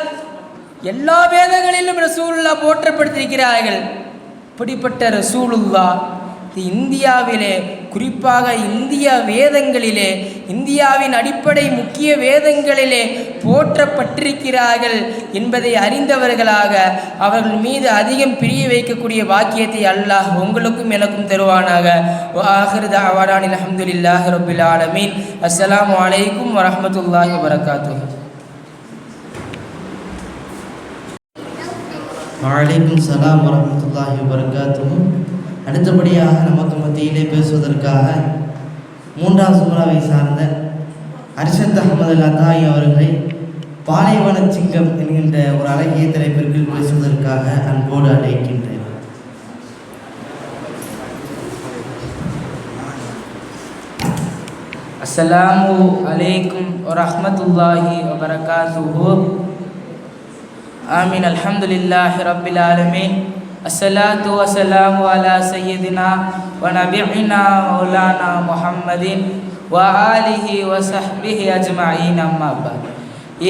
எல்லா வேதங்களிலும் ரசூலுல்லாஹ் போற்றப்பட்டிருக்கிறார்கள். இப்படிப்பட்ட ரசூலுல்லாஹ் இந்தியாவிலே குறிப்பாக இந்திய வேதங்களிலே, இந்தியாவின் அடிப்படை முக்கிய வேதங்களிலே போற்றப்பட்டிருக்கிறார்கள் என்பதை அறிந்தவர்களாக அவர்கள் மீது அதிகம் பிரிய வைக்கக்கூடிய பாக்கியத்தை அல்லாஹ் உங்களுக்கும் எனக்கும் தருவானாக. ஆகிரு தஅவானா அல்ஹம்துலில்லாஹி ரப்பில் ஆலமீன். அஸ்ஸலாமு அலைக்கும் வரஹ்மத்துல்லாஹி வபரகாத்துஹு. வலைக்கும் சலாம் வரஹ்மத்துல்லாஹி வபரகாத்துஹு. அடுத்தபடியாக நமக்கு மத்தியிலே பேசுவதற்காக 3வது சுமராவை சார்ந்த அர்ஷத் அஹமது லதாய் அவர்களை பாலைவன சிங்கம் என்கின்ற ஒரு அழகிய தலைப்பிற்குள் பேசுவதற்காக அன்போடு அழைக்கின்றேன். அஸ்ஸலாமு அலைக்கும் வரஹ்மத்துல்லாஹி வபரகாத்துஹு. ஆமீன். அல்ஹம்துலில்லாஹி ரப்பில் ஆலமீன். அஸ்ஸலாத்து வஸ்ஸலாமு அலா சய்யிதினா வ நபியினா மௌலானா முஹம்மதின் வ ஆலிஹி வ ஸஹ்பிஹி அஜ்மஈன். அம்மா பஅத்.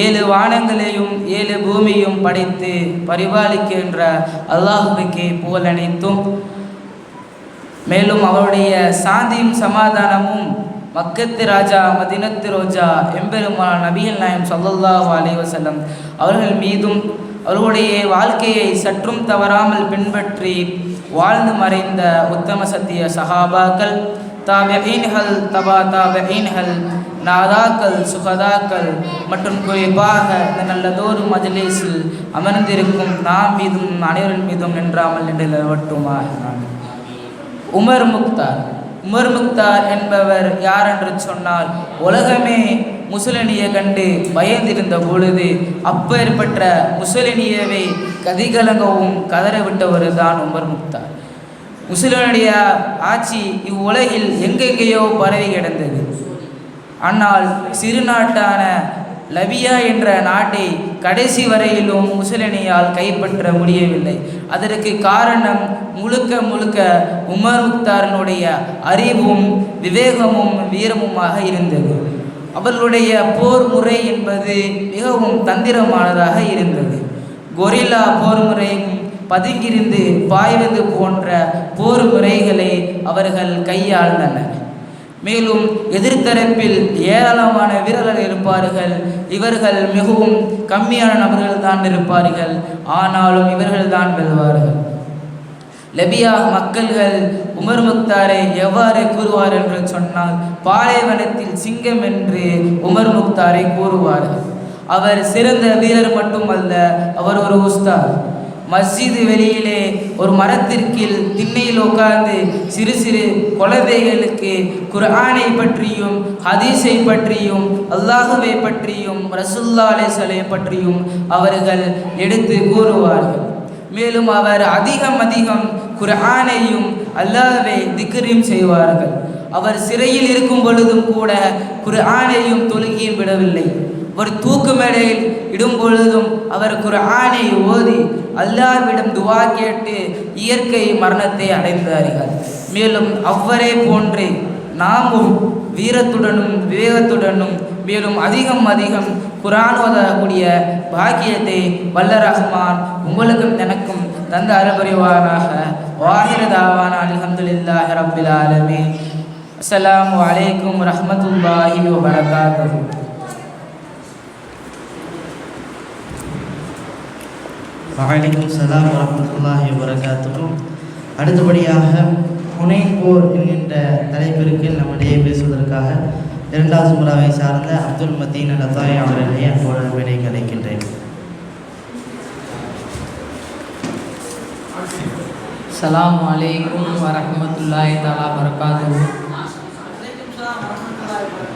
7 வானங்களையும் 7 பூமியையும் படைத்து பரிபாலிக்கின்ற அல்லாஹ்வுக்கே புகழ் அனைத்தும். மேலும் அவருடைய சாந்தியும் சமாதானமும் மக்கத்து ராஜா மதினத்து ரோஜா எம்பெருமான் நபிகள் நாயம் ஸல்லல்லாஹு அலைஹி வஸல்லம் அவர்கள் மீதும் அவர்களுடைய வாழ்க்கையை சற்றும் தவறாமல் பின்பற்றி வாழ்ந்து மறைந்த உத்தம சத்திய சஹாபாக்கள், தாபிஈன்கள், தபா தாபிஈன்கள், நாதாக்கள், சுகதாக்கள் மற்றும் குறிப்பாக இந்த நல்லதோறு மஜ்லிஸில் அமர்ந்திருக்கும் நாம் மீதும் அனைவரின் மீதும் நின்றாமல் நின்று நிலவட்டுமாக. உமர் முக்தார் என்பவர் யார் என்று சொன்னால், உலகமே முசலினியை கண்டு பயந்திருந்த பொழுது அப்பேற்பட்ட முசலினியவை கதிகலங்கவும் கதறவிட்டவர் தான் உமர் முக்தார். முஸ்லிமுடைய ஆட்சி இவ்வுலகில் எங்கெங்கேயோ பரவி கிடந்தது. ஆனால் சிறுநாட்டான லபியா என்ற நாட்டை கடைசி வரையிலும் முசலினியால் கைப்பற்ற முடியவில்லை. அதற்கு காரணம் முழுக்க உமர் முக்தாரினுடைய அறிவும் விவேகமும் வீரமுமாக இருந்தது. அவர்களுடைய போர் முறை என்பது மிகவும் தந்திரமானதாக இருந்தது. கொரில்லா போர் முறையும் பதுங்கிருந்து பாய்வது போன்ற போர் முறைகளை அவர்கள் கையாழ்ந்தனர். மேலும் எதிர்த்தரப்பில் ஏராளமான வீரர்கள் இருப்பார்கள். இவர்கள் மிகவும் கம்மியான நபர்கள் தான் இருப்பார்கள். ஆனாலும் இவர்கள் தான் வெல்வார்கள். லபியா மக்கள்கள் உமர் முக்தாரை எவ்வாறு கூறுவார் என்று சொன்னால், பாலைவனத்தில் சிங்கம் என்று உமர் முக்தாரை கூறுவார்கள். அவர் சிறந்த வீரர் மட்டுமல்ல, அவர் ஒரு உஸ்தாத். மஸ்ஜிது வெளியிலே ஒரு மரத்திற்கில் திண்ணையில் உட்கார்ந்து சிறு சிறு குழந்தைகளுக்கு குர்ஆனை பற்றியும் ஹதீஸை பற்றியும் அல்லாஹுவை பற்றியும் ரசூலுல்லாஹி அலைஹி வஸல்லம் பற்றியும் அவர்கள் எடுத்து கூறுவார்கள். மேலும் அவர் அதிகம் குர்ஆனையும் அல்லாஹ்வை திக்ரும் செய்வார்கள். அவர் சிறையில் இருக்கும் பொழுதும் கூட குர்ஆனையும் தொழுகையும் விடவில்லை. ஒரு தூக்கு மேடையில் இடும் பொழுதும் அவர் குர்ஆனை ஓதி அல்லாஹ்விடம் துவா கேட்டு இயற்கை மரணத்தை அடைந்தார்கள். மேலும் அவ்வரே போன்றே நாமும் வீரத்துடனும் விவேகத்துடனும் மேலும் அதிகம் குர்ஆன் ஓதக்கூடிய பாக்கியத்தை வல்ல ரஹ்மான் உங்களுக்கும் எனக்கும் தந்த அருள்புரிவானாக. வாஹிரு தாவானா அல்ஹம்துலில்லாஹி ரப்பில் ஆலமீன். அஸ்ஸலாமு அலைக்கும் வரஹ்மத்துல்லாஹி வபரகாத்துஹு. வலைக்கும் சலாம் வரஹ்மத்துல்லாஹி வபரகாத்துஹு. அடுத்தபடியாக ஹுனைன் போர் என்கின்ற தலைப்பிற்கு நம்மிடையே பேசுவதற்காக 2வது சுமராவை சார்ந்த அப்துல் மதீன் லதாய் அவர்களை அன்போடு மேடைக்கு அழைக்கின்றேன். அஸ்ஸலாமு அலைக்கும் வரஹ்மத்துல்லாஹி தஆலா பரகாத்துஹு.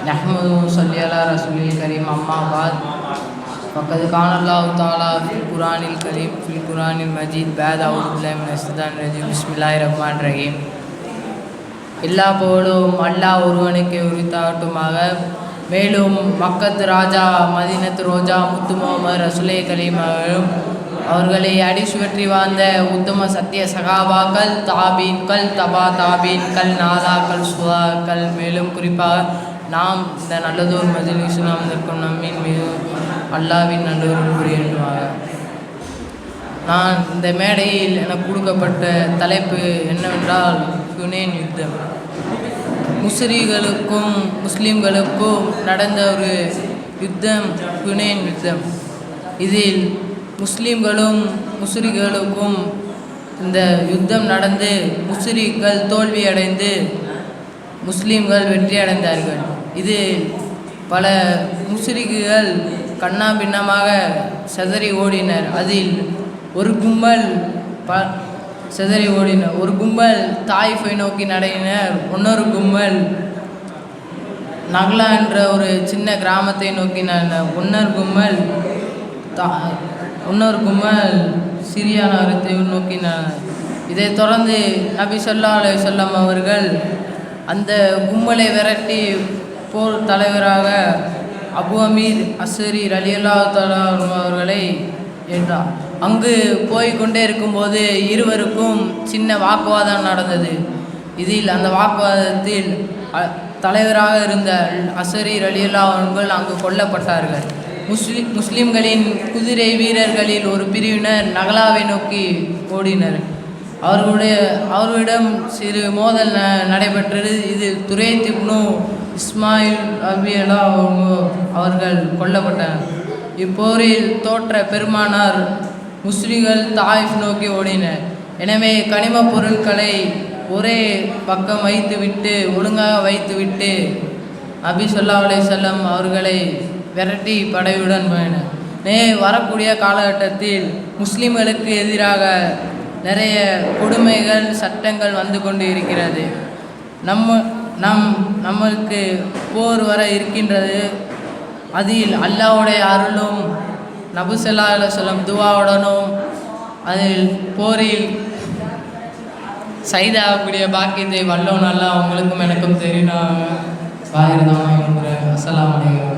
நஹ்மது ஸல்லி அலா ரசூலில் கரீம். அம்மா பாத். ஃபக்கத் கான அல்லாஹு தஆலா ஃபில் குர்ஆனில் கரீம் ஃபில் குர்ஆனில் மஜீத் பஅத் அஊது பில்லாஹி மினஷ் ஷைத்தானிர் ரஜீம். பிஸ்மில்லாஹிர் ரஹ்மானிர் ரஹீம். எல்லா புகழும் அல்லாஹ் ஒருவனுக்கு உரித்தாகட்டுமாக. மேலும் மக்கத்து ராஜா மதீனத்து ரோஜா முத்து முஹம்மது ரசூலே கரீம் அவர்களை அடிசுவற்றி வாழ்ந்த உத்தம சத்திய சகாபாக்கள், தாபீன்கள், தபா தாபீன்கள், நாதாக்கள், சுதாக்கள், மேலும் குறிப்பாக நாம் இந்த நல்லதோர் மஜ்லிஸில் அமர்ந்திருக்கும் நம்மின் மீது அல்லாஹ்வின் நல்லோர் புரியட்டுமாக. நான் இந்த மேடையில் எனக்கு கொடுக்கப்பட்ட தலைப்பு என்னவென்றால் ஹுனைன் யுத்தம். முஸ்லிம்களுக்கும் முஸ்லீம்களுக்கும் நடந்த ஒரு யுத்தம் ஹுனைன் யுத்தம். இதில் முஸ்லீம்களும் முஸ்ரிகளுக்கும் இந்த யுத்தம் நடந்து முஸ்ரிகள் தோல்வியடைந்து முஸ்லீம்கள் வெற்றி அடைந்தார்கள். இது பல முஸ்ரிக்குகள் கண்ணா பின்னமாக சிதறி ஓடினர். அதில் ஒரு கும்பல் சிதறி ஓடினர். ஒரு கும்பல் தாயிஃபை நோக்கி நடையினர். இன்னொரு கும்பல் நக்லா என்ற ஒரு சின்ன கிராமத்தை நோக்கி இன்னொரு கும்பல் சிரியா நகரத்தை நோக்கினார். இதைத் தொடர்ந்து நபி ஸல்லல்லாஹு அலைஹி வஸல்லம் அவர்கள் அந்த கும்பலை விரட்டி போர் தலைவராக அபு அமீர் அஸ்ஸரி ரலியல்லாஹு தஆலா அவர்களை என்றார். அங்கு போய்கொண்டே இருக்கும்போது இருவருக்கும் சின்ன வாக்குவாதம் நடந்தது. இதில் அந்த வாக்குவாதத்தில் தலைவராக இருந்த அஸ்ஸரி ரலியல்லாஹு அவர்கள் அங்கு கொல்லப்பட்டார்கள். முஸ்லிம்களின் குதிரை வீரர்களில் ஒரு பிரிவினர் நகலாவை நோக்கி ஓடினர். அவர்களிடம் சிறு மோதல் நடைபெற்றது. இது துரைத் இப்னு இஸ்மாயில் அபியலா அவர்கள் கொல்லப்பட்டனர். இப்போரில் தோற்ற பெருமானார் முஸ்லிம்கள் தாயிஃப் நோக்கி ஓடினர். எனவே கனிமப் பொருட்களை ஒரே பக்கம் ஒழுங்காக வைத்துவிட்டு நபி ஸல்லல்லாஹு அலைஹி வஸல்லம் அவர்களை விரட்டி படையுடன் போயினர். வரக்கூடிய காலகட்டத்தில் முஸ்லிம்களுக்கு எதிராக நிறைய கொடுமைகள் சட்டங்கள் வந்து கொண்டு இருக்கிறது. நம்மளுக்கு போர் வர இருக்கின்றது. அதில் அல்லாஹ்வுடைய அருளும் நபி ஸல்லல்லாஹு அலைஹி வஸல்லம் துஆவுடனும் அதில் போரில் சைதாகக்கூடிய பாக்கியத்தை வல்லோன் அல்லாஹ் உங்களுக்கும் எனக்கும் தெரியும். அஸ்ஸலாமு அலைக்கும்.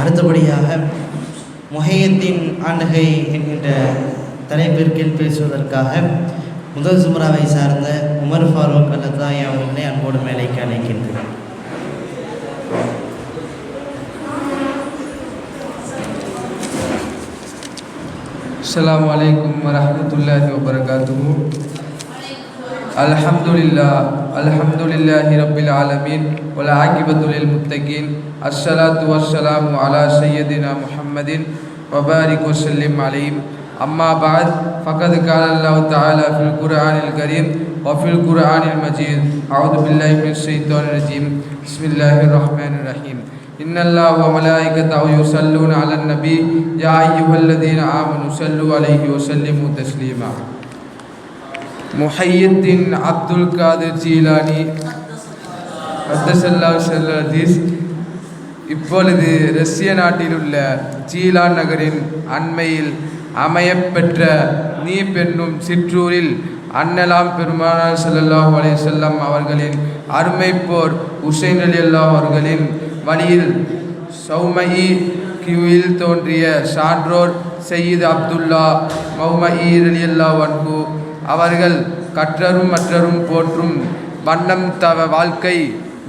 அடுத்தபடியாக முஹையத்தீன் ஆண்டகை என்கின்ற தலைப்பிற்கில் பேசுவதற்காக முதல் சுமராவை சார்ந்த உமர் ஃபாரூக் அல்லதாய் அவர்களை அன்போடு மேலைக்கு அழைக்கின்றேன். அஸ்ஸலாமு அலைக்கும் வரஹ்மத்துல்லாஹி வபரகாத்துஹு. அல்ஹம்துலில்லாஹி ரப்பில் ஆலமீன் வல் ஆகிபத்து லில் முத்தகீன். அஸ்ஸலாத்து வஸ்ஸலாமு அலா சய்யிதினா முஹம்மதின் வபாரிக் வஸல்லிம் அலைஹி. அம்மா பஅத் ஃபகத் கால அல்லாஹு தஆலா ஃபில் குர்ஆனில் கரீம் வ ஃபில் குர்ஆனில் மஜீத். அஊது பில்லாஹி மினஷ் ஷைத்தானிர் ரஜீம். பிஸ்மில்லாஹிர் ரஹ்மானிர் ரஹீம். இன்னல்லாஹ வ மலாயிகத்தஹு யுஸல்லூன அலன் நபி யா அய்யுஹல்லதீன ஆமனு ஸல்லு அலைஹி வ ஸல்லிமு தஸ்லீமா. முஹையத்தீன் அப்துல் காதிர் ஜீலானி கத்தஸல்லாஹு ஸல்லல்லாஹு. இப்பொழுது ரஷ்ய நாட்டில் உள்ள ஜீலான் நகரின் அண்மையில் அமையப்பெற்ற நீப் என்னும் சிற்றூரில் அன்னலாம் பெருமானார் ஸல்லல்லாஹு அலைஹி வஸல்லம் அவர்களின் அருமைப்போர் உசைன் ரலியல்லாஹு அவர்களின் வழியில் சௌமஇ கியூவில் தோன்றிய சான்றோர் சையீத் அப்துல்லா மௌமஇ ரலியல்லாஹு அன்ஹு அவர்கள் கற்றரும் மற்றரும் போற்றும் வண்ணம் வாழ்க்கை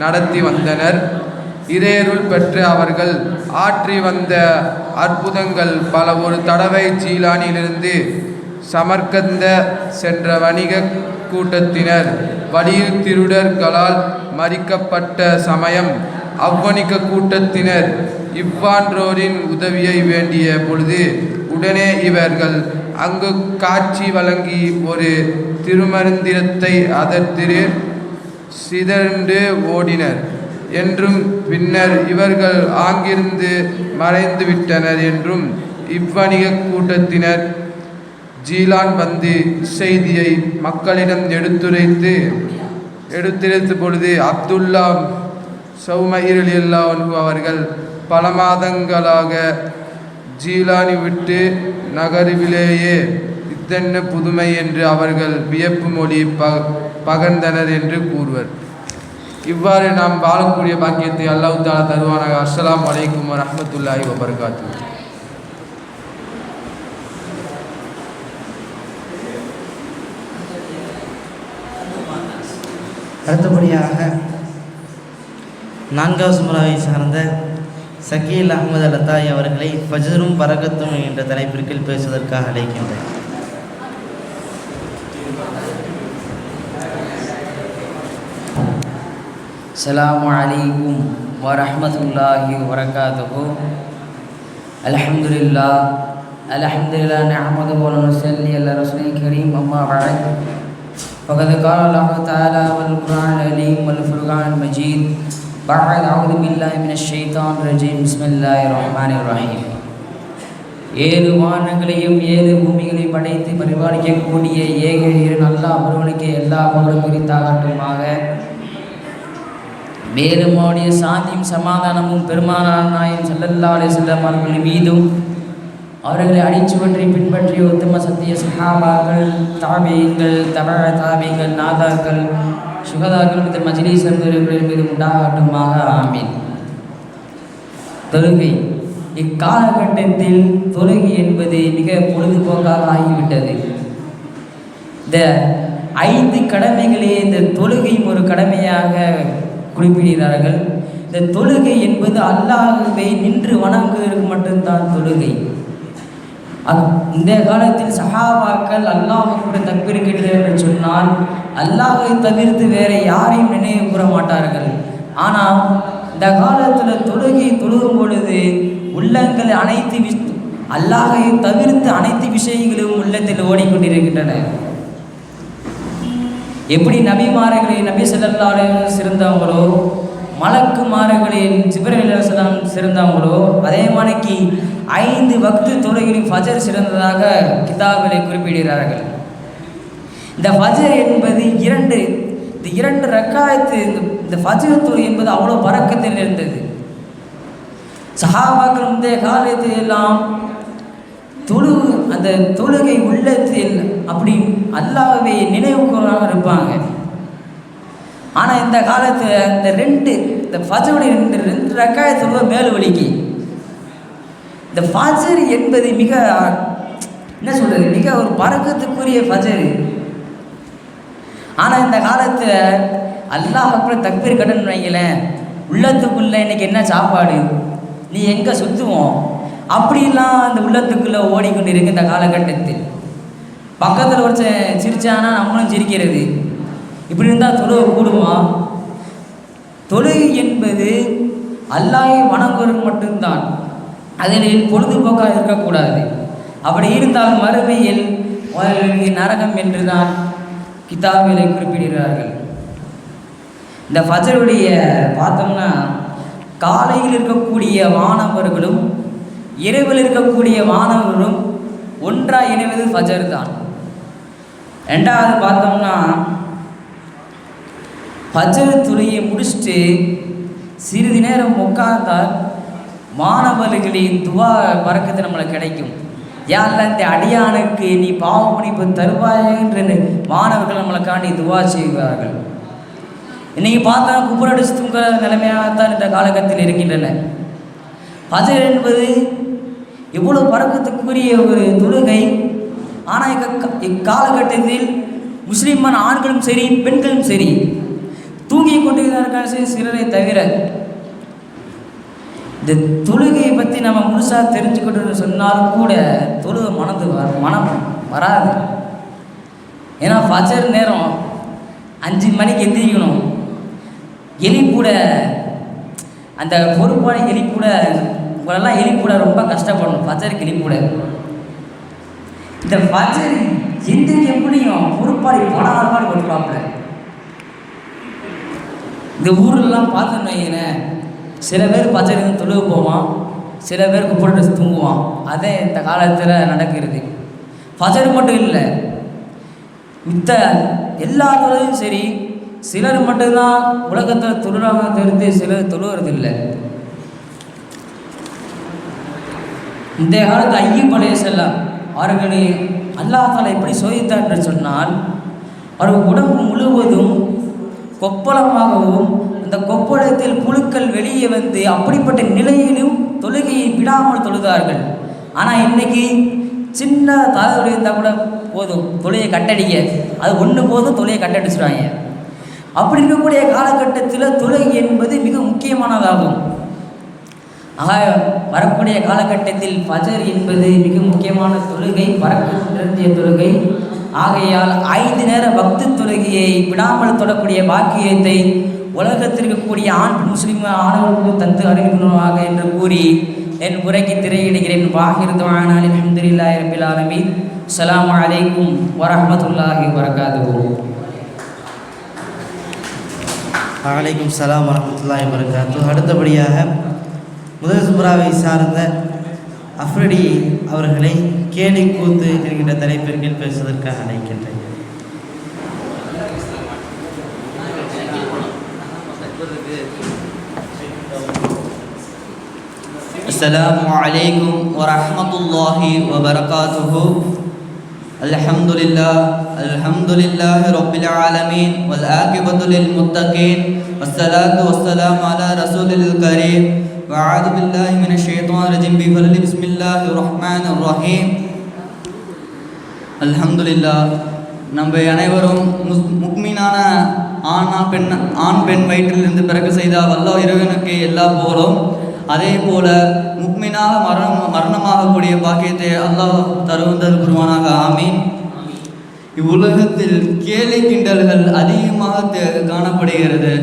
நடத்தி வந்தனர். இறையருள் பெற்ற அவர்கள் ஆற்றி வந்த அற்புதங்கள் பல. ஒரு தடவை ஜீலானிலிருந்து சமர்கந்த சென்ற வணிக கூட்டத்தினர் வழியில் திருடர்களால் மறிக்கப்பட்ட சமயம் அவ்வணிக கூட்டத்தினர் இவ்வான்றோரின் உதவியை வேண்டிய பொழுது உடனே இவர்கள் அங்கு காட்சி வழங்கி ஒரு திருமந்திரத்தை அதற்கு சிதறண்டு ஓடினர் என்றும் பின்னர் இவர்கள் ஆங்கிருந்து மறைந்து விட்டனர் என்றும் இவ்வணிக கூட்டத்தினர் ஜீலான் வந்து செய்தியை மக்களிடம் எடுத்துரைத்த பொழுது அப்துல்லா சௌமஇ ரலியல்லாஹு அன்ஹு அவர்கள் பல மாதங்களாக ஜீலானி விட்டு நகரிலேயே இத்தென்ன புதுமை என்று அவர்கள் வியப்பு மொழி பகர்ந்தனர் என்று கூறுவர். இவ்வாறு நாம் வாழக்கூடிய பாக்கியத்தை அல்லாஹ் தஆலா தருவானாக. அஸ்ஸலாமு அலைக்கும் வரஹ்மத்துல்லாஹி வபரகாத்துஹு. அடுத்தபடியாக நான்காவது சுமராவை சார்ந்த சக்கீல் அஹமது லத்தாய் அவர்களை ஃபஜ்ரும் பரகத்தும் என்ற தலைப்பிற்கு பேசுவதற்காக அழைக்கின்றேன். அஸ்ஸலாமு அலைக்கும் வரஹ்மத்துல்லாஹி வபரகாத்துஹு. அல்ஹம்துலில்லாஹ் நஹ்மதுஹு வ நுஸல்லி அலா ரசூலில் கரீம். அம்மா பஅத். ஃபகத் கால அல்லாஹு தஆலா வல் குர்ஆனில் அலீம் வல் ஃபுர்கானில் மஜீத். பஅத் அஊது பில்லாஹி மினஷ் ஷைத்தானிர் ரஜீம். பிஸ்மில்லாஹிர் ரஹ்மானிர் ரஹீம். 7 வானங்களையும் 7 பூமிகளையும் படைத்து பரிபாலிக்கக்கூடிய ஏக இறைவன் அல்லாஹ் ஒருவனுக்கு எல்லா புகழும் குறித்தாகட்டுமாக. மேலும் அவருடைய சாந்தியும் சமாதானமும் பெருமானார் நாயகம் ஸல்லல்லாஹு அலைஹி வஸல்லம் அவர்கள் மீதும் அவர்களை அடிச்சுவற்றை பின்பற்றிய உத்தம சத்திய சஹாபாக்கள், தாபீன்கள், தாபீன்கள், நாதாக்கள், சுகதாக்கள் மற்றும் மஜ்லிஸ் அமீர்கள் மீது உண்டாகட்டுமாக. ஆமீன். தொழுகை. இக்காலகட்டத்தில் தொழுகை என்பது மிக பொழுதுபோக்காக ஆகிவிட்டது. இந்த 5 கடமைகளே இந்த தொழுகையும் ஒரு கடமையாக குறிப்பிடுகிறார்கள். இந்த தொழுகை என்பது அல்லாஹ்வை நின்று வணங்குவதற்கு மட்டும்தான் தொழுகை. இந்த காலத்தில் சஹாபாக்கள் அல்லாஹ்வுக்கு தக்பீர் கேட்கிறார்கள் என்று சொன்னால் அல்லாஹ்வை தவிர்த்து வேற யாரையும் நினைவு கூற மாட்டார்கள். ஆனால் இந்த காலத்தில் தொழுகை தொழுகும் பொழுது உள்ளங்கள் அனைத்து அல்லாஹ்வை தவிர்த்து அனைத்து விஷயங்களும் உள்ளத்தில் ஓடிக்கொண்டிருக்கின்றன. எப்படி நபிமார்களை நபி ஸல்லல்லாஹு அலைஹி வஸல்லம் சிறந்தவங்களோ, மலக்குமார்களில் ஜிப்ரீல் அலைஹிஸ்ஸலாம் சிறந்தவங்களோ, அதே மாதிரிக்கு 5 வக்து தொழுகைகளில் ஃபஜர் சிறந்ததாக கிதாபிலே குறிப்பிடுகிறார்கள். இந்த ஃபஜர் என்பது 2 ரக்காயத்து. இந்த ஃபஜர் தொழுகை என்பது அவ்வளோ பரக்கத்தில் இருந்தது. சஹாபாக்கள் முந்தைய காலத்தில் எல்லாம் அந்த தொழுகை உள்ளத்தில் அப்படி அல்லாஹ்வை நினைவு கூறாமல் இருப்பாங்க. ஆனால் இந்த காலத்தில் இந்த ஃபஜருடைய 2 ரக்காயத் தொழுகை மேலு வலிக்கு. இந்த ஃபஜர் என்பது மிக மிக ஒரு பரக்கத்துக்குரிய ஃபஜர். ஆனால் இந்த காலத்தில் அல்லாஹ் அக்பர் தக்பீர் கட்டணும்னு வைங்களேன், உள்ளத்துக்குள்ளே இன்னைக்கு என்ன சாப்பாடு, நீ எங்கே சுற்றுவோம், அப்படிலாம் அந்த உள்ளத்துக்குள்ளே ஓடிக்கொண்டு இருக்கு. இந்த காலகட்டத்தில் பக்கத்தில் ஒருத்தன் சிரிச்சானா நம்மளும் சிரிக்கிறது. இப்படி இருந்தால் தொழுகை கூடுமா? தொழுகை என்பது அல்லாஹ்வை வணங்குவதற்கு மட்டும்தான். அதில் பொழுதுபோக்காக இருக்கக்கூடாது. அப்படி இருந்தால் மறுமையில் அவர்களுக்கு நரகம் என்று தான் கிதாபிலே குறிப்பிடுகிறார்கள். இந்த ஃபஜருடைய பார்த்தோம்னா காலையில் இருக்கக்கூடிய மாணவர்களும் இரவில் இருக்கக்கூடிய மாணவர்களும் ஒன்றாக இணைவது ஃபஜர் தான். 2வது பார்த்தோம்னா ஃபஜர் தொழுகையை முடிச்சுட்டு சிறிது நேரம் உட்கார்ந்தால் மாணவர்களின் துவா பரக்கத்து நம்மளுக்கு கிடைக்கும். யாரெல்லாம் இந்த அடியானுக்கு நீ பாவ மன்னிப்பு தருவாய் என்று மாணவர்கள் நம்மளுக்காண்டி துவா செய்வார்கள். இன்றைக்கி பார்த்தா குப்புரடிச்சு தூங்குற நிலைமையாகத்தான் இந்த காலகட்டத்தில் இருக்கின்றன. ஃபஜர் என்பது எவ்வளோ பரக்கத்துக்குரிய ஒரு தொழுகை. ஆனால் இக்காலகட்டத்தில் முஸ்லீமான ஆண்களும் சரி பெண்களும் சரி தூங்கி கொண்டிருக்கிறார்கள் சிலரை தவிர. இந்த தொழுகையை பற்றி நம்ம முழுசாக தெரிஞ்சுக்கிட்டு சொன்னாலும் கூட தொழுகை மனம் வராது. ஏன்னா ஃபஜர் நேரம் 5 மணிக்கு எந்திரிக்கணும். எலிப்பூட அந்த பொறுப்பான எலிப்பூட உங்களெல்லாம் எலிப்பூட ரொம்ப கஷ்டப்படணும். ஃபஜருக்கு எலிப்பூட இந்த ஃபஜர் எந்திரிக்க எப்படியும் பொறுப்பாளி படாத கொடுப்பாப்புல. இந்த ஊரெல்லாம் பார்த்துன்னு வைக்கிறேன், சில பேர் ஃபஜருக்கு தொழுக போவான், சில பேர் குப்புற தூங்குவான். அதே இந்த காலத்தில் நடக்கிறது. ஃபஜர் மட்டும் இல்லை, மித்த எல்லா தொழிலும் சரி, சிலர் மட்டும்தான் உலகத்தில் தொழுறாங்க தெரிந்து சிலர் தொழுவதில்லை. இந்த காலத்து ஐயூப் அலைஹிஸ்ஸலாம் அவர்களை அல்லாஹ் தஆலா எப்படி சோதித்தார் என்று சொன்னால், அவர்கள் உடம்பு முழுவதும் கொப்பளமாகவும் அந்த கொப்பளத்தில் புழுக்கள் வெளியே வந்து அப்படிப்பட்ட நிலையிலும் தொழுகையை விடாமல் தொழுதார்கள். ஆனால் இன்னைக்கு சின்ன தலைவலி இருந்தால் கூட போதும் தொழுகையை கட்டடிக்க, அது ஒன்று போதும் தொழுகையை கட்டடிச்சிடுவாங்க. அப்படி இருக்கக்கூடிய காலகட்டத்தில் தொழுகை என்பது மிக முக்கியமானதாகும். ஆக வரக்கூடிய காலகட்டத்தில் ஃபஜர் என்பது மிக முக்கியமான தொழுகை, பறக்கு நிறைந்திய தொழுகை. ஆகையால் 5 நேர பக்து தொழுகையை விடாமல் தொடக்கூடிய பாக்கியத்தை உலகத்திற்கு கூடிய ஆண் முஸ்லிம் ஆணவர்களுக்கு தந்து அறிவிக்கணுமாக என்று கூறி என் உரைக்கு திரையிடுகிறேன். வாஹிர் துஆனா அல்ஹம்துலில்லாஹி ரப்பில் ஆலமீன். அஸ்ஸலாமு அலைக்கும் வரஹ்மத்துல்லாஹி வபரகாத்துஹு. வலைக்கும் சலாம் வரமத்துல்லாஹி வபரகாத்துஹு. அடுத்தபடியாக முதல் சுப்ராவை சார்ந்த அஃப்ரிடி அவர்களை கேலி கூத்து என்கின்ற தலைப்பிற்கில் பேசுவதற்காக அழைக்கின்றேன். அஸ்ஸலாமு அலைக்கும் வரஹ்மத்துல்லாஹி வபரகாத்துஹு. அல்ஹம்துலில்லாஹி ரப்பில் ஆலமீன் வல் ஆகிபத்து லில் முத்தகீன் வஸ்ஸலாத்து வஸ்ஸலாமு அலா ரசூலில் கரீம் வஅஊது பில்லாஹி மினஷ் ஷைத்தானிர் ரஜீம் பிஸ்மில்லாஹிர் ரஹ்மானிர் ரஹீம். அல்ஹம்துலில்லாஹ். நம்ம அனைவரும் முக்மீனான ஆண் பெண் வயிற்றிலிருந்து பிறகு செய்த அல்லாஹ் இறைவனுக்கு எல்லா புகழும். அதே போல முக்மீனாக மரணமாகக்கூடிய பாக்கியத்தை அல்லாஹ் தருவதல் புரிவானாக. ஆமீன். இவ்வுலகத்தில் கேலி கிண்டல்கள் அதிகமாக காணப்படுகிறது.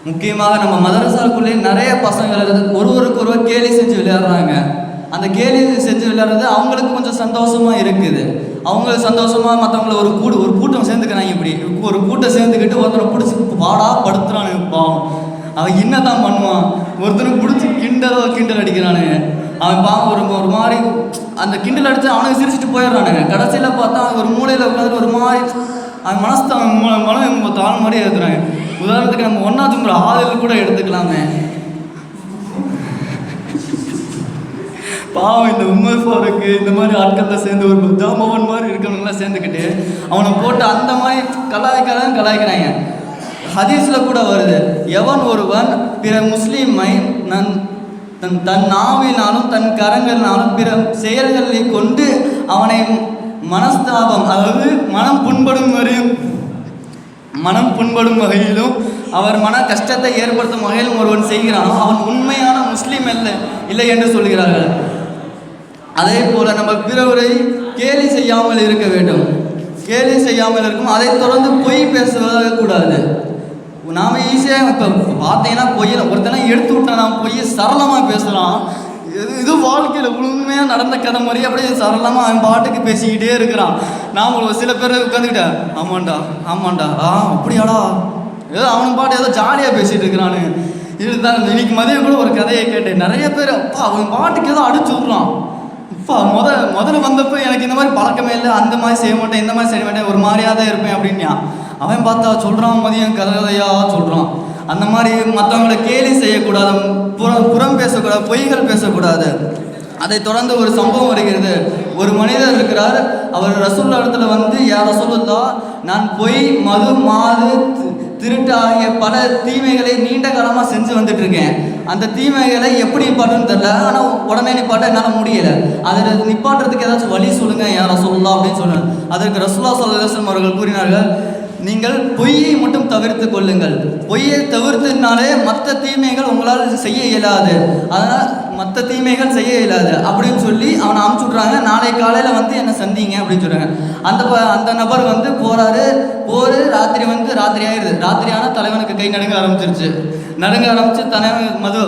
முக்கியமாக நம்ம மதரசாக்குள்ளே நிறைய பசங்கள் ஒருவருக்கொருவர் கேலி செஞ்சு விளையாடுறாங்க. அந்த கேலி செஞ்சு விளையாடுறது அவங்களுக்கு கொஞ்சம் சந்தோஷமாக இருக்குது. அவங்களுக்கு சந்தோஷமாக மற்றவங்கள ஒரு கூட்டம் சேர்ந்துக்கிறாங்க. இப்படி ஒரு கூட்டம் சேர்ந்துக்கிட்டு ஒருத்தரை பிடிச்சி வாடா படுத்துறானு பாவம். அவன் என்ன தான் பண்ணுவான், ஒருத்தனை பிடிச்சி கிண்டல் அடிக்கிறானுங்க. அவன் பாவம் ஒரு மாதிரி அந்த கிண்டல் அடித்து அவனுக்கு சிரிச்சுட்டு போயிடுறானுங்க. கடைசியில் பார்த்தா ஒரு மூலையில் உட்காந்துட்டு ஒரு மாதிரி அவன் மனம் தாழ் மாதிரியே இருக்கிறாங்க. உதாரணத்துக்கு நம்ம ஒன்றாச்சுங்கிற ஆதல் கூட எடுத்துக்கலாமே. பாவம் இந்த உமர் ஃபாரூக்கு இந்த மாதிரி ஆட்களில் சேர்ந்து ஒரு ஜாமவன் மாதிரி இருக்கவங்களாம் சேர்ந்துக்கிட்டு அவனை போட்டு அந்த மாதிரி கலாய்க்கிறாங்க. ஹதீஸில் கூட வருது, எவன் ஒருவன் பிற முஸ்லீமை தன் நாவினாலும் தன் கரங்களினாலும் பிற செயல்களை கொண்டு அவனை மனஸ்தாபம், அதாவது மனம் புண்படும் வகையிலும் அவர் மன கஷ்டத்தை ஏற்படுத்தும் வகையிலும் ஒருவன் செய்கிறானோ அவன் உண்மையான முஸ்லீம் இல்லை என்று சொல்கிறார்கள். அதே போல நம்ம பிறவரை கேலி செய்யாமல் இருக்க வேண்டும். கேலி செய்யாமல் இருக்கும். அதை தொடர்ந்து பொய் பேசுவதாக கூடாது. நாம் ஈஸியாக இப்போ பார்த்தீங்கன்னா பொய்யில் ஒருத்தனை எடுத்து விட்டா நாம் பொய்யை சரளமாக பேசுகிறான். இது வாழ்க்கையில் உண்மையாக நடந்த கதை மாதிரி அப்படியே சரளமாக அவன் பாட்டுக்கு பேசிக்கிட்டே இருக்கிறான். நான் சில பேர் உட்காந்துக்கிட்டேன், ஆமாண்டா அப்படியாடா, ஏதோ அவன் பாட்டு ஏதோ ஜாலியாக பேசிகிட்டு இருக்கிறானு. இதுதான் இன்னைக்கு மதியம் கூட ஒரு கதையை கேட்டேன். நிறைய பேர் அப்பா அவன் பாட்டுக்கு ஏதோ அடிச்சு விட்றான். இப்போ முதல்ல வந்தப்போ எனக்கு இந்த மாதிரி பழக்கமே இல்லை, அந்த மாதிரி செய்ய மாட்டேன், இந்த மாதிரி செய்ய மாட்டேன், ஒரு மாதிரியாக தான் இருப்பேன் அப்படின்னா அவன் பார்த்தா சொல்கிறான், மதியம் கதையாக சொல்கிறான். அந்த மாதிரி மற்றவங்களை கேலி செய்யக்கூடாது, புறம் பேசக்கூடாது, பொய்கள் பேசக்கூடாது. அதை தொடர்ந்து ஒரு சம்பவம் வருகிறது. ஒரு மனிதர் இருக்கிறார். அவர் ரசூலுல்லாஹ் இடத்துல வந்து, யா ரசூலுல்லாஹ், நான் பொய், மது, மாது, திருட்டு ஆகிய பல தீமைகளை நீண்ட காலமாக செஞ்சு வந்துட்டு இருக்கேன். அந்த தீமைகளை எப்படி நிப்பாட்டுன்னு தெரியல, ஆனால் உடனே நிப்பாட்ட என்னால் முடியலை. அதில் நிப்பாட்டுறதுக்கு ஏதாச்சும் வழி சொல்லுங்கள் யா ரசூலுல்லாஹ் அப்படின்னு சொன்னார். அதற்கு ரசூலுல்லாஹ் ஸல்லல்லாஹு அலைஹி வஸல்லம் அவர்கள் கூறினார்கள், நீங்கள் பொய்யை மட்டும் தவிர்த்து கொள்ளுங்கள். பொய்யை தவிர்த்துனாலே மற்ற தீமைகள் உங்களால் செய்ய இயலாது. அதனால் மற்ற தீமைகள் செய்ய இயலாது அப்படின்னு சொல்லி அவனை அமுச்சு விட்றாங்க. நாளை காலையில் வந்து என்னை சந்திங்க அப்படின்னு சொல்கிறாங்க. அந்த நபர் வந்து போகிறாரு. ராத்திரி ஆயிடுது. ராத்திரியான தலைவனுக்கு கை நடுங்க ஆரம்பிச்சு தலைவன் மது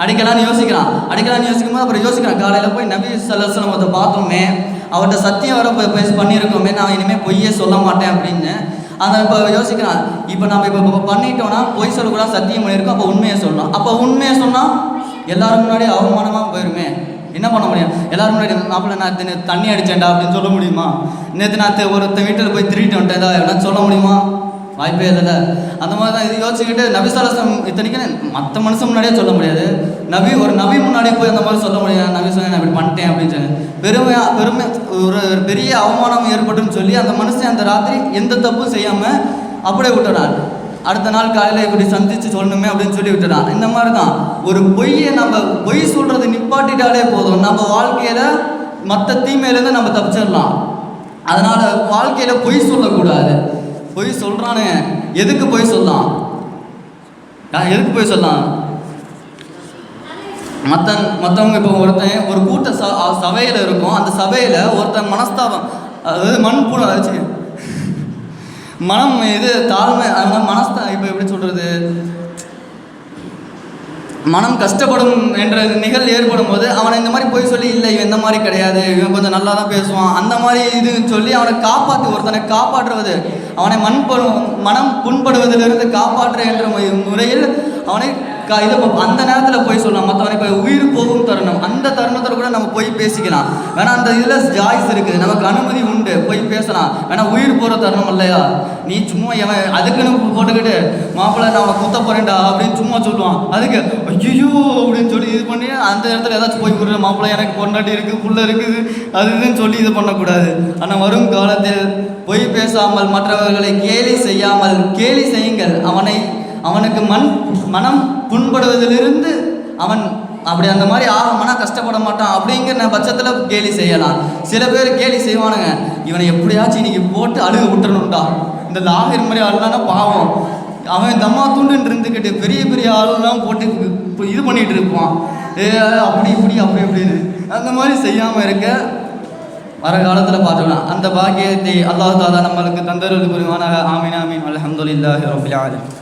அடிக்கலான்னு யோசிக்கிறான். யோசிக்கும் போது அப்புறம் யோசிக்கிறான், காலையில் போய் நபி ஸல்லல்லாஹு அலைஹி வஸல்லம் பார்த்தோமே, அவர்கிட்ட சத்தியம் வர பண்ணியிருக்கோமே, நான் இனிமேல் பொய்யே சொல்ல மாட்டேன் அப்படின்னு அந்த இப்போ யோசிக்கிறான். இப்போ நம்ம இப்போ பண்ணிட்டோன்னா பொய் சொல்லக்கூடாது, சத்தியம் பண்ணியிருக்கோம், அப்போ உண்மையை சொல்லணும். அப்போ உண்மையை சொன்னால் எல்லாரும் முன்னாடி அவமானமாக போயிருமே, என்ன பண்ண முடியும்? எல்லாரும் முன்னாடி மாப்பிள்ளை நான் தண்ணி அடித்தேன்டா அப்படின்னு சொல்ல முடியுமா? நேற்று நான் ஒருத்த வீட்டில் போய் திருட்டு வந்துட்டேன் எதாவது சொல்ல முடியுமா? வாய்ப்பே இல்லை. அந்த மாதிரி தான் இது யோசிச்சுக்கிட்டு நபி ஸல்லல்லாஹு அலைஹி வஸல்லம் இத்தனைக்கும் மற்ற மனுஷன் முன்னாடியே சொல்ல முடியாது, ஒரு நபி முன்னாடியே போய் அந்த மாதிரி சொல்ல முடியாது. நபி சொன்ன நான் இப்படி பண்ணிட்டேன் அப்படின்னு சொல்லி பெருமை ஒரு பெரிய அவமானம் ஏற்பட்டுன்னு சொல்லி அந்த மனுஷன் அந்த ராத்திரி எந்த தப்பும் செய்யாமல் அப்படியே விட்டுறான். அடுத்த நாள் காலையில் இப்படி சந்தித்து சொல்லணுமே அப்படின்னு சொல்லி விட்டுறான். இந்த மாதிரி தான் ஒரு பொய்யை நம்ம பொய் சொல்கிறது நிப்பாட்டிட்டாலே போதும், நம்ம வாழ்க்கையில் மற்ற தீமையிலேருந்து நம்ம தப்பிச்சிடலாம். அதனால் வாழ்க்கையில் பொய் சொல்லக்கூடாது. பொய் சொல்கிறானே, எதுக்கு பொய் சொல்லலாம்? மற்றவங்க இப்போ ஒருத்தன் ஒரு கூட்ட சபையில் இருக்கும். அந்த சபையில் ஒருத்தன் மனஸ்தாபம், அதாவது மனம் இது தாழ்மை, அதனால் இப்போ எப்படி சொல்கிறது, மனம் கஷ்டப்படும் என்ற நிகழ்வு ஏற்படும் போது அவனை இந்த மாதிரி போய் சொல்லி, இல்லை இவன் இந்த மாதிரி கிடையாது, இவன் கொஞ்சம் நல்லா தான் பேசுவான், அந்த மாதிரி இதுன்னு சொல்லி அவனை ஒருத்தனை காப்பாற்றுவது, அவனை மனம் புண்படுவதிலிருந்து காப்பாற்ற என்ற முறையில் அவனை இது அந்த நேரத்தில் போய் சொல்லலாம். மற்றவனை இப்போ உயிர் போகும் தருணம், அந்த தருணத்தில் கூட நம்ம போய் பேசிக்கலாம். வேணா அந்த இதில் ஜாய்ஸ் இருக்குது, நமக்கு அனுமதி உண்டு, போய் பேசலாம். வேணா உயிர் போகிற தருணம் இல்லையா, நீ சும்மா எவன் அதுக்குன்னு போட்டுக்கிட்டு மாப்பிள்ளை நான் அவனை குத்த போறேன்டா அப்படின்னு சும்மா சொல்லுவான். அதுக்கு ஐயோ அப்படின்னு சொல்லி இது பண்ணி அந்த இடத்துல ஏதாச்சும் போய் விடுற, மாப்பிள்ளை எனக்கு பொண்டாட்டி இருக்குது, புள்ள இருக்குது, அது இதுன்னு சொல்லி இது பண்ணக்கூடாது. ஆனால் வரும் காலத்தில் பொய் பேசாமல், மற்றவர்களை கேலி செய்யாமல், கேலி செய்யுங்கள். அவனுக்கு மனம் புண்படுவதிலிருந்து அவன் அப்படி அந்த மாதிரி ஆகமானா கஷ்டப்பட மாட்டான். அப்படிங்கிற பட்சத்தில் கேலி செய்யலாம். சில பேர் கேலி செய்வானுங்க, இவனை எப்படியாச்சும் இன்னைக்கு போட்டு அழுக விட்டுறணும்டா, இந்த லாகிர் மாதிரி ஆளுனா பாவம், அவன் தம்மா தூண்டுன்னு இருந்துக்கிட்டு பெரிய பெரிய ஆளுலாம் போட்டு இது பண்ணிகிட்டு இருப்பான், அப்படி இப்படின்னு. அந்த மாதிரி செய்யாமல் இருக்க வர காலத்தில் பார்த்துக்கலாம். அந்த பாக்கியத்தை அல்லாஹ் தாலா நம்மளுக்கு தந்தருள் புரிவானாக. ஆமீன் ஆமீன். அல்ஹம்துலில்லாஹி ரப்பில் ஆலமீன்.